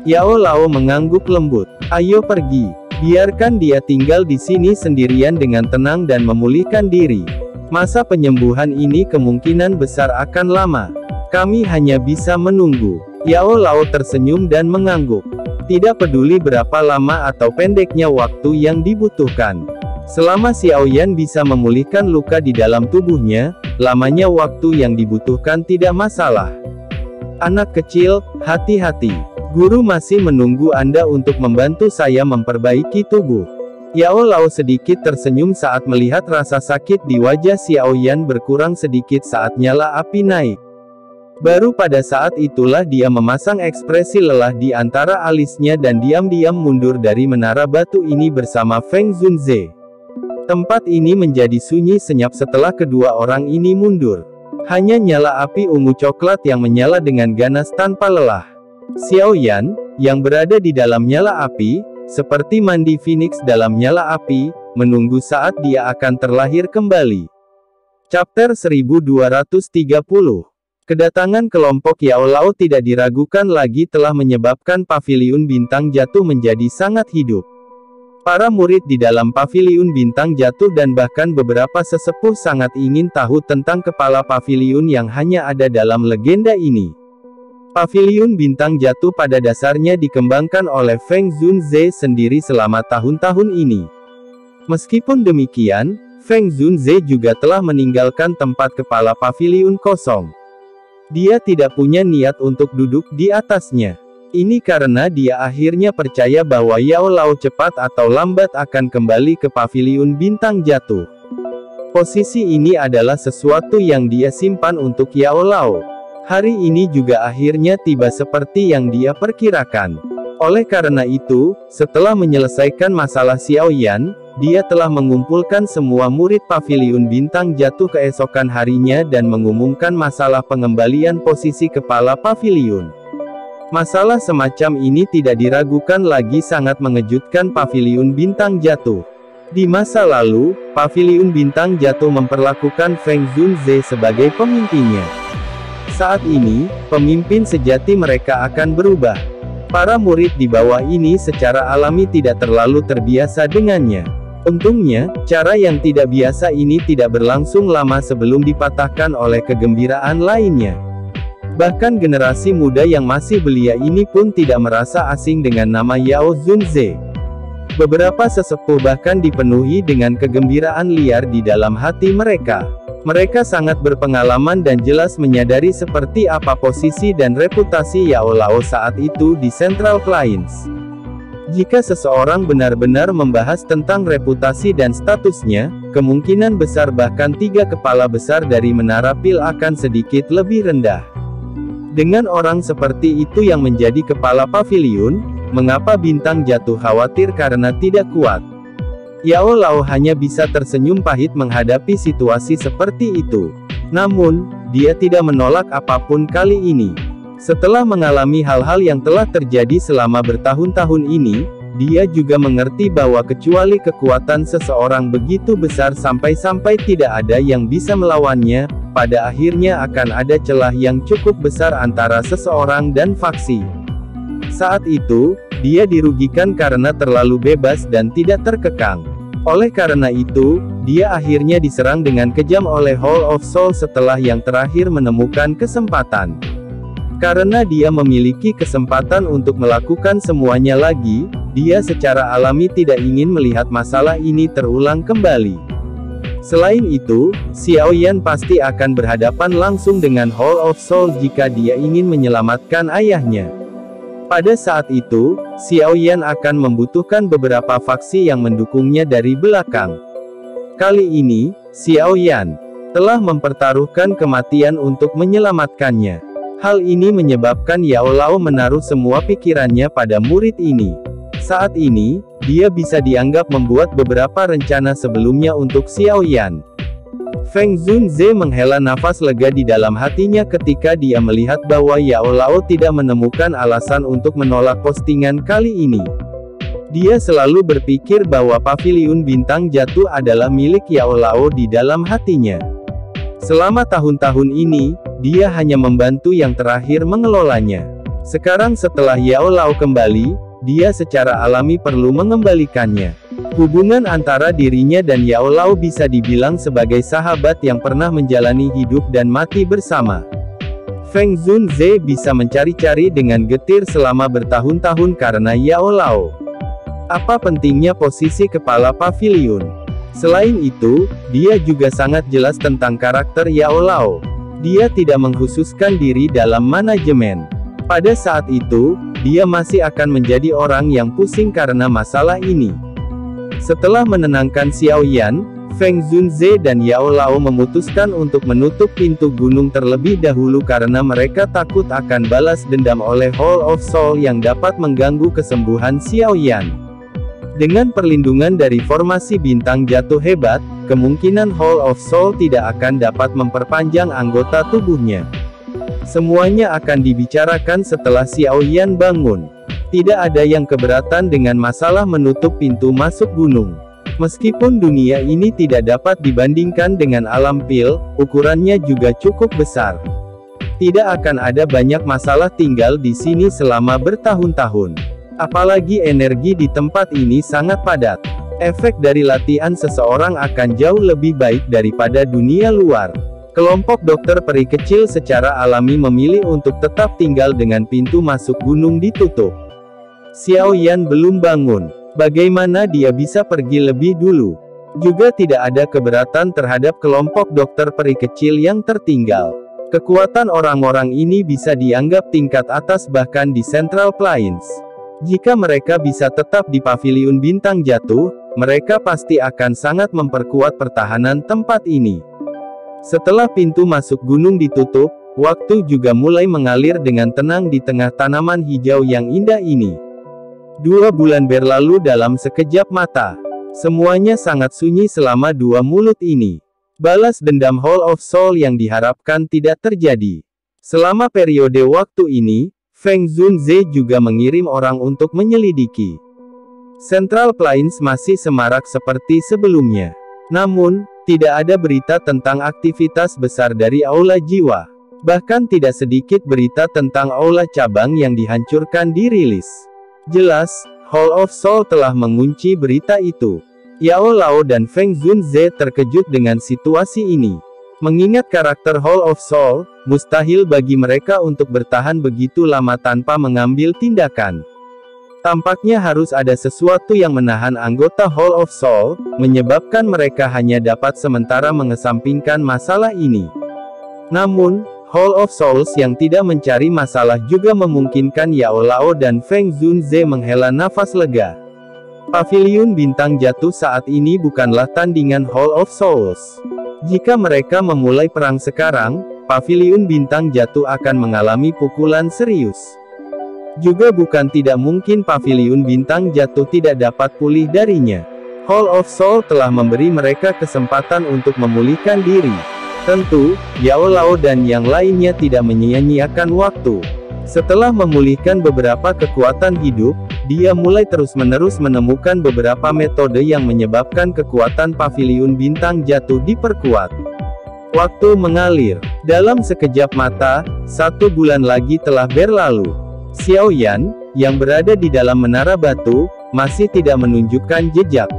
Yao Lao mengangguk lembut. Ayo pergi. Biarkan dia tinggal di sini sendirian dengan tenang dan memulihkan diri. Masa penyembuhan ini kemungkinan besar akan lama. Kami hanya bisa menunggu. Yao Lao tersenyum dan mengangguk. Tidak peduli berapa lama atau pendeknya waktu yang dibutuhkan. Selama Xiao Yan bisa memulihkan luka di dalam tubuhnya, lamanya waktu yang dibutuhkan tidak masalah. Anak kecil, hati-hati. Guru masih menunggu Anda untuk membantu saya memperbaiki tubuh. Yao Lao sedikit tersenyum saat melihat rasa sakit di wajah Xiao Yan berkurang sedikit saat nyala api naik. Baru pada saat itulah dia memasang ekspresi lelah di antara alisnya dan diam-diam mundur dari menara batu ini bersama Feng Zunze. Tempat ini menjadi sunyi senyap setelah kedua orang ini mundur. Hanya nyala api ungu coklat yang menyala dengan ganas tanpa lelah. Xiao Yan, yang berada di dalam nyala api, seperti mandi Phoenix dalam nyala api, menunggu saat dia akan terlahir kembali. Chapter 1230. Kedatangan kelompok Yao Lao tidak diragukan lagi telah menyebabkan paviliun bintang jatuh menjadi sangat hidup. Para murid di dalam paviliun bintang jatuh dan bahkan beberapa sesepuh sangat ingin tahu tentang kepala paviliun yang hanya ada dalam legenda ini. Paviliun bintang jatuh pada dasarnya dikembangkan oleh Feng Zunze sendiri selama tahun-tahun ini. Meskipun demikian, Feng Zunze juga telah meninggalkan tempat kepala paviliun kosong. Dia tidak punya niat untuk duduk di atasnya. Ini karena dia akhirnya percaya bahwa Yao Lao cepat atau lambat akan kembali ke paviliun bintang jatuh. Posisi ini adalah sesuatu yang dia simpan untuk Yao Lao. Hari ini juga akhirnya tiba seperti yang dia perkirakan. Oleh karena itu, setelah menyelesaikan masalah Xiao Yan, dia telah mengumpulkan semua murid paviliun bintang jatuh keesokan harinya dan mengumumkan masalah pengembalian posisi kepala paviliun. Masalah semacam ini tidak diragukan lagi sangat mengejutkan paviliun bintang jatuh. Di masa lalu, paviliun bintang jatuh memperlakukan Feng Zunze sebagai pemimpinnya. Saat ini, pemimpin sejati mereka akan berubah. Para murid di bawah ini secara alami tidak terlalu terbiasa dengannya. Untungnya, cara yang tidak biasa ini tidak berlangsung lama sebelum dipatahkan oleh kegembiraan lainnya. Bahkan generasi muda yang masih belia ini pun tidak merasa asing dengan nama Yao Zunze. Beberapa sesepuh bahkan dipenuhi dengan kegembiraan liar di dalam hati mereka. Mereka sangat berpengalaman dan jelas menyadari seperti apa posisi dan reputasi Yao Lao saat itu di Central Plains. Jika seseorang benar-benar membahas tentang reputasi dan statusnya, kemungkinan besar bahkan 3 kepala besar dari Menara Pil akan sedikit lebih rendah. Dengan orang seperti itu yang menjadi kepala paviliun, mengapa bintang jatuh khawatir karena tidak kuat? Yao Lao hanya bisa tersenyum pahit menghadapi situasi seperti itu. Namun, dia tidak menolak apapun kali ini. Setelah mengalami hal-hal yang telah terjadi selama bertahun-tahun ini, dia juga mengerti bahwa kecuali kekuatan seseorang begitu besar sampai-sampai tidak ada yang bisa melawannya, pada akhirnya akan ada celah yang cukup besar antara seseorang dan faksi. Saat itu, dia dirugikan karena terlalu bebas dan tidak terkekang. Oleh karena itu, dia akhirnya diserang dengan kejam oleh Hall of Soul setelah yang terakhir menemukan kesempatan. Karena dia memiliki kesempatan untuk melakukan semuanya lagi, dia secara alami tidak ingin melihat masalah ini terulang kembali. Selain itu, Xiao Yan pasti akan berhadapan langsung dengan Hall of Soul jika dia ingin menyelamatkan ayahnya. Pada saat itu, Xiao Yan akan membutuhkan beberapa faksi yang mendukungnya dari belakang. Kali ini, Xiao Yan telah mempertaruhkan kematian untuk menyelamatkannya. Hal ini menyebabkan Yao Lao menaruh semua pikirannya pada murid ini. Saat ini, dia bisa dianggap membuat beberapa rencana sebelumnya untuk Xiao Yan. Feng Zunze menghela nafas lega di dalam hatinya ketika dia melihat bahwa Yao Lao tidak menemukan alasan untuk menolak postingan kali ini. Dia selalu berpikir bahwa paviliun bintang jatuh adalah milik Yao Lao di dalam hatinya. Selama tahun-tahun ini, dia hanya membantu yang terakhir mengelolanya. Sekarang setelah Yao Lao kembali, dia secara alami perlu mengembalikannya. Hubungan antara dirinya dan Yao Lao bisa dibilang sebagai sahabat yang pernah menjalani hidup dan mati bersama. Feng Zunze bisa mencari-cari dengan getir selama bertahun-tahun karena Yao Lao. Apa pentingnya posisi kepala paviliun? Selain itu, dia juga sangat jelas tentang karakter Yao Lao. Dia tidak mengkhususkan diri dalam manajemen. Pada saat itu, dia masih akan menjadi orang yang pusing karena masalah ini. Setelah menenangkan Xiao Yan, Feng Zunze dan Yao Lao memutuskan untuk menutup pintu gunung terlebih dahulu karena mereka takut akan balas dendam oleh Hall of Soul yang dapat mengganggu kesembuhan Xiao Yan. Dengan perlindungan dari formasi bintang jatuh hebat, kemungkinan Hall of Soul tidak akan dapat memperpanjang anggota tubuhnya. Semuanya akan dibicarakan setelah Xiao Yan bangun. Tidak ada yang keberatan dengan masalah menutup pintu masuk gunung. Meskipun dunia ini tidak dapat dibandingkan dengan alam pil, ukurannya juga cukup besar. Tidak akan ada banyak masalah tinggal di sini selama bertahun-tahun. Apalagi energi di tempat ini sangat padat. Efek dari latihan seseorang akan jauh lebih baik daripada dunia luar. Kelompok dokter peri kecil secara alami memilih untuk tetap tinggal dengan pintu masuk gunung ditutup. Xiao Yan belum bangun. Bagaimana dia bisa pergi lebih dulu? Juga tidak ada keberatan terhadap kelompok dokter peri kecil yang tertinggal. Kekuatan orang-orang ini bisa dianggap tingkat atas bahkan di Central Plains. Jika mereka bisa tetap di Paviliun Bintang Jatuh, mereka pasti akan sangat memperkuat pertahanan tempat ini. Setelah pintu masuk gunung ditutup, waktu juga mulai mengalir dengan tenang di tengah tanaman hijau yang indah ini. 2 bulan berlalu dalam sekejap mata. Semuanya sangat sunyi selama 2 mulut ini. Balas dendam Hall of Soul yang diharapkan tidak terjadi. Selama periode waktu ini, Feng Zunze juga mengirim orang untuk menyelidiki. Central Plains masih semarak seperti sebelumnya. Namun, tidak ada berita tentang aktivitas besar dari Aula Jiwa. Bahkan tidak sedikit berita tentang Aula Cabang yang dihancurkan dirilis. Jelas, Hall of Soul telah mengunci berita itu. Yao Lao dan Feng Zunze terkejut dengan situasi ini. Mengingat karakter Hall of Soul, mustahil bagi mereka untuk bertahan begitu lama tanpa mengambil tindakan. Tampaknya harus ada sesuatu yang menahan anggota Hall of Soul, menyebabkan mereka hanya dapat sementara mengesampingkan masalah ini. Namun, Hall of Souls yang tidak mencari masalah juga memungkinkan Yao Lao dan Feng Zunze menghela nafas lega. Paviliun Bintang Jatuh saat ini bukanlah tandingan Hall of Souls. Jika mereka memulai perang sekarang, Paviliun Bintang Jatuh akan mengalami pukulan serius. Juga bukan tidak mungkin Paviliun Bintang Jatuh tidak dapat pulih darinya. Hall of Soul telah memberi mereka kesempatan untuk memulihkan diri. Tentu, Yao Lao dan yang lainnya tidak menyia-nyiakan waktu. Setelah memulihkan beberapa kekuatan hidup, dia mulai terus-menerus menemukan beberapa metode yang menyebabkan kekuatan Paviliun Bintang Jatuh diperkuat. Waktu mengalir. Dalam sekejap mata, 1 bulan lagi telah berlalu. Xiao Yan, yang berada di dalam menara batu, masih tidak menunjukkan jejak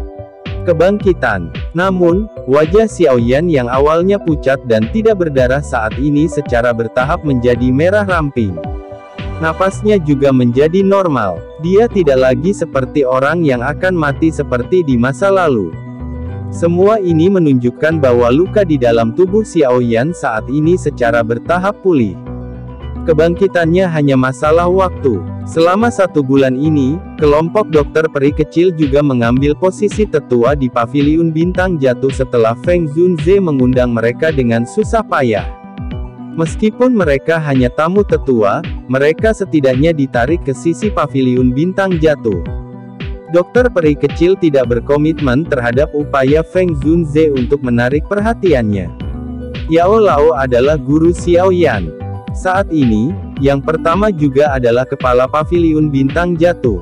kebangkitan. Namun, wajah Xiao Yan yang awalnya pucat dan tidak berdarah saat ini secara bertahap menjadi merah ramping. Napasnya juga menjadi normal. Dia tidak lagi seperti orang yang akan mati seperti di masa lalu. Semua ini menunjukkan bahwa luka di dalam tubuh Xiao Yan saat ini secara bertahap pulih. Kebangkitannya hanya masalah waktu. Selama 1 bulan ini, kelompok dokter peri kecil juga mengambil posisi tetua di Paviliun Bintang Jatuh setelah Feng Zunze mengundang mereka dengan susah payah. Meskipun mereka hanya tamu tetua, mereka setidaknya ditarik ke sisi Paviliun Bintang Jatuh. Dokter peri kecil tidak berkomitmen terhadap upaya Feng Zunze untuk menarik perhatiannya. Yao Lao adalah guru Xiao Yan. Saat ini, yang pertama juga adalah kepala Paviliun Bintang Jatuh.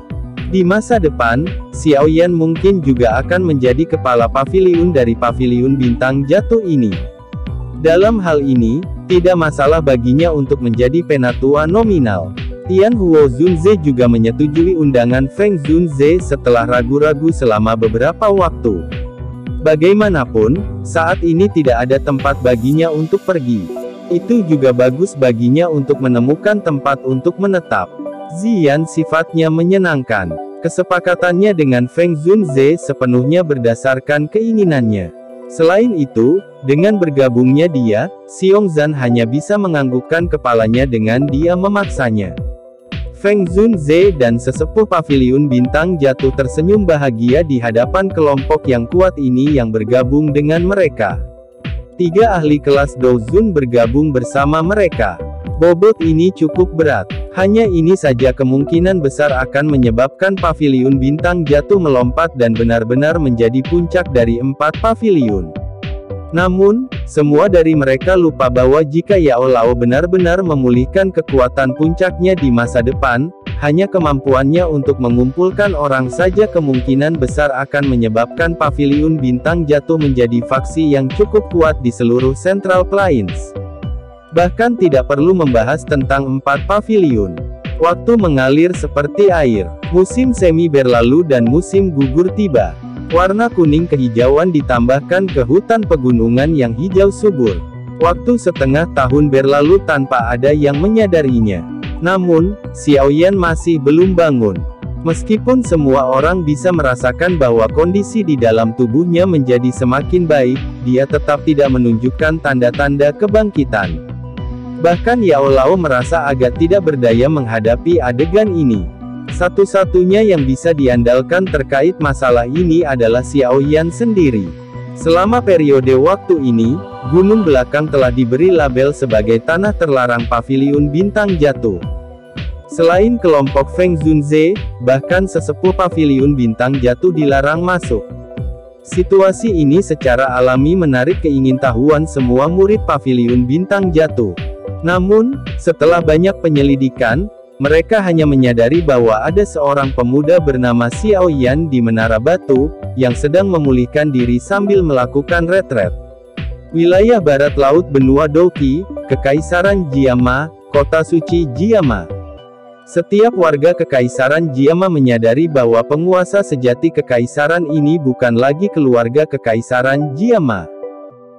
Di masa depan, Xiao Yan mungkin juga akan menjadi kepala paviliun dari Paviliun Bintang Jatuh ini. Dalam hal ini, tidak masalah baginya untuk menjadi penatua nominal. Tian Huo Zunze juga menyetujui undangan Feng Zunze setelah ragu-ragu selama beberapa waktu. Bagaimanapun, saat ini tidak ada tempat baginya untuk pergi. Itu juga bagus baginya untuk menemukan tempat untuk menetap. Ziyan sifatnya menyenangkan. Kesepakatannya dengan Feng Zunze sepenuhnya berdasarkan keinginannya. Selain itu, dengan bergabungnya dia, Xiongzan hanya bisa menganggukkan kepalanya dengan dia memaksanya. Feng Zunze dan sesepuh Paviliun Bintang Jatuh tersenyum bahagia di hadapan kelompok yang kuat ini yang bergabung dengan mereka. 3 ahli kelas Douzun bergabung bersama mereka. Bobot ini cukup berat. Hanya ini saja kemungkinan besar akan menyebabkan Paviliun Bintang Jatuh melompat dan benar-benar menjadi puncak dari 4 paviliun. Namun, semua dari mereka lupa bahwa jika Yao Lao benar-benar memulihkan kekuatan puncaknya di masa depan, hanya kemampuannya untuk mengumpulkan orang saja kemungkinan besar akan menyebabkan Paviliun Bintang Jatuh menjadi faksi yang cukup kuat di seluruh Central Plains. Bahkan tidak perlu membahas tentang 4 paviliun. Waktu mengalir seperti air. Musim semi berlalu dan musim gugur tiba. Warna kuning kehijauan ditambahkan ke hutan pegunungan yang hijau subur. Waktu setengah tahun berlalu tanpa ada yang menyadarinya. Namun, Xiaoyan masih belum bangun. Meskipun semua orang bisa merasakan bahwa kondisi di dalam tubuhnya menjadi semakin baik, dia tetap tidak menunjukkan tanda-tanda kebangkitan. Bahkan Yao Lao merasa agak tidak berdaya menghadapi adegan ini. Satu-satunya yang bisa diandalkan terkait masalah ini adalah Xiaoyan sendiri. Selama periode waktu ini, gunung belakang telah diberi label sebagai tanah terlarang Paviliun Bintang Jatuh. Selain kelompok Feng Zunze, bahkan sesepuh Paviliun Bintang Jatuh dilarang masuk. Situasi ini secara alami menarik keingintahuan semua murid Paviliun Bintang Jatuh. Namun, setelah banyak penyelidikan, mereka hanya menyadari bahwa ada seorang pemuda bernama Xiaoyan di Menara Batu, yang sedang memulihkan diri sambil melakukan retret. Wilayah Barat Laut Benua Douqi, Kekaisaran Jiama, Kota Suci Jiama. Setiap warga Kekaisaran Jiama menyadari bahwa penguasa sejati kekaisaran ini bukan lagi keluarga Kekaisaran Jiama.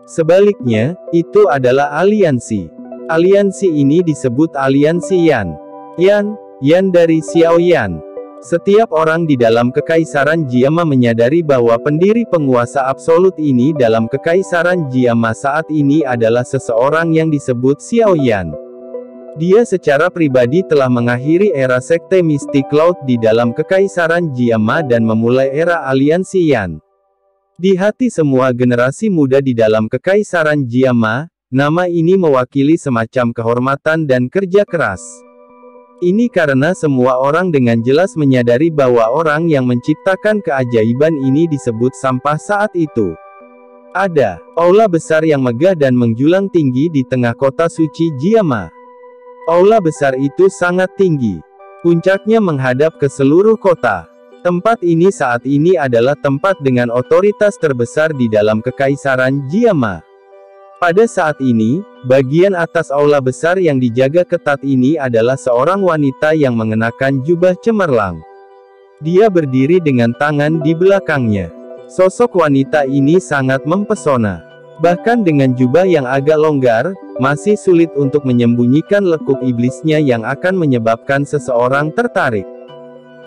Sebaliknya, itu adalah aliansi. Aliansi ini disebut aliansi Yan. Yan dari Xiaoyan. Setiap orang di dalam Kekaisaran Jiama menyadari bahwa pendiri penguasa absolut ini dalam Kekaisaran Jiama saat ini adalah seseorang yang disebut Xiaoyan. Dia secara pribadi telah mengakhiri era sekte mistik laut di dalam Kekaisaran Jiama dan memulai era aliansi Yan. Di hati semua generasi muda di dalam Kekaisaran Jiama, nama ini mewakili semacam kehormatan dan kerja keras. Ini karena semua orang dengan jelas menyadari bahwa orang yang menciptakan keajaiban ini disebut sampah saat itu. Ada aula besar yang megah dan menjulang tinggi di tengah kota suci Jiama. Aula besar itu sangat tinggi. Puncaknya menghadap ke seluruh kota. Tempat ini saat ini adalah tempat dengan otoritas terbesar di dalam Kekaisaran Jiama. Pada saat ini, bagian atas aula besar yang dijaga ketat ini adalah seorang wanita yang mengenakan jubah cemerlang. Dia berdiri dengan tangan di belakangnya. Sosok wanita ini sangat mempesona. Bahkan dengan jubah yang agak longgar, masih sulit untuk menyembunyikan lekuk iblisnya yang akan menyebabkan seseorang tertarik.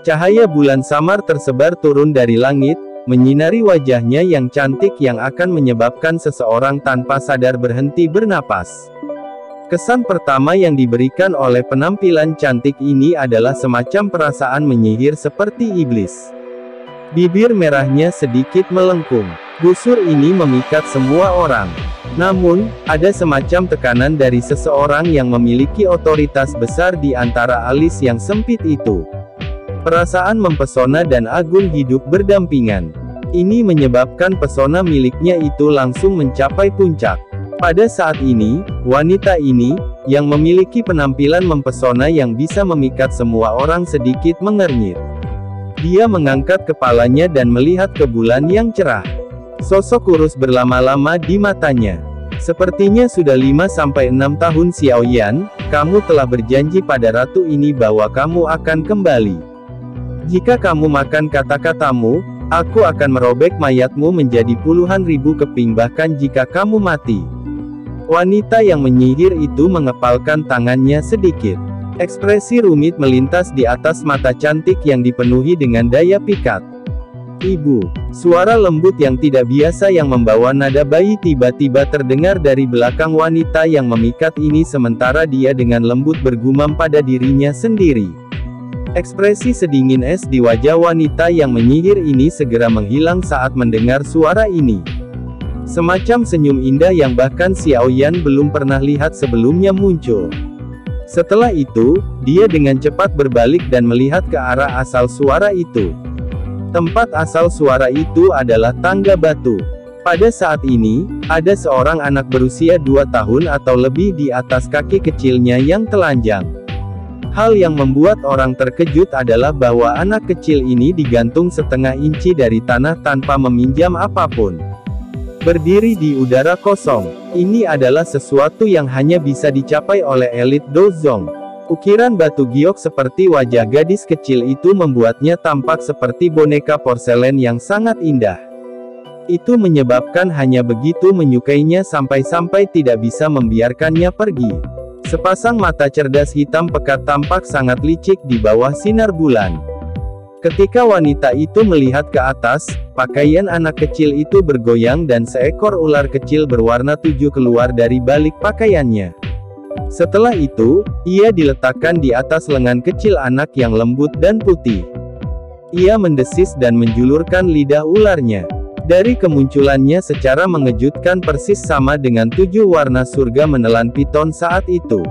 Cahaya bulan samar tersebar turun dari langit, menyinari wajahnya yang cantik yang akan menyebabkan seseorang tanpa sadar berhenti bernapas. Kesan pertama yang diberikan oleh penampilan cantik ini adalah semacam perasaan menyihir seperti iblis. Bibir merahnya sedikit melengkung. Busur ini memikat semua orang. Namun, ada semacam tekanan dari seseorang yang memiliki otoritas besar di antara alis yang sempit itu. Perasaan mempesona dan agung hidup berdampingan. Ini menyebabkan pesona miliknya itu langsung mencapai puncak. Pada saat ini, wanita ini, yang memiliki penampilan mempesona yang bisa memikat semua orang sedikit mengernyit. Dia mengangkat kepalanya dan melihat ke bulan yang cerah. Sosok kurus berlama-lama di matanya. Sepertinya sudah 5-6 tahun Xiaoyan, kamu telah berjanji pada ratu ini bahwa kamu akan kembali. Jika kamu makan kata-katamu, aku akan merobek mayatmu menjadi puluhan ribu keping bahkan jika kamu mati. Wanita yang menyihir itu mengepalkan tangannya sedikit. Ekspresi rumit melintas di atas mata cantik yang dipenuhi dengan daya pikat. Ibu, suara lembut yang tidak biasa yang membawa nada bayi tiba-tiba terdengar dari belakang wanita yang memikat ini sementara dia dengan lembut bergumam pada dirinya sendiri. Ekspresi sedingin es di wajah wanita yang menyihir ini segera menghilang saat mendengar suara ini. Semacam senyum indah yang bahkan Xiaoyan belum pernah lihat sebelumnya muncul. Setelah itu, dia dengan cepat berbalik dan melihat ke arah asal suara itu. Tempat asal suara itu adalah tangga batu. Pada saat ini, ada seorang anak berusia 2 tahun atau lebih di atas kaki kecilnya yang telanjang. Hal yang membuat orang terkejut adalah bahwa anak kecil ini digantung setengah inci dari tanah tanpa meminjam apapun. Berdiri di udara kosong. Ini adalah sesuatu yang hanya bisa dicapai oleh elit Dozong. Ukiran batu giok seperti wajah gadis kecil itu membuatnya tampak seperti boneka porselen yang sangat indah. Itu menyebabkan hanya begitu menyukainya sampai-sampai tidak bisa membiarkannya pergi. Sepasang mata cerdas hitam pekat tampak sangat licik di bawah sinar bulan. Ketika wanita itu melihat ke atas, pakaian anak kecil itu bergoyang dan seekor ular kecil berwarna 7 keluar dari balik pakaiannya. Setelah itu, ia diletakkan di atas lengan kecil anak yang lembut dan putih. Ia mendesis dan menjulurkan lidah ularnya. Dari kemunculannya secara mengejutkan persis sama dengan 7 warna surga menelan piton saat itu.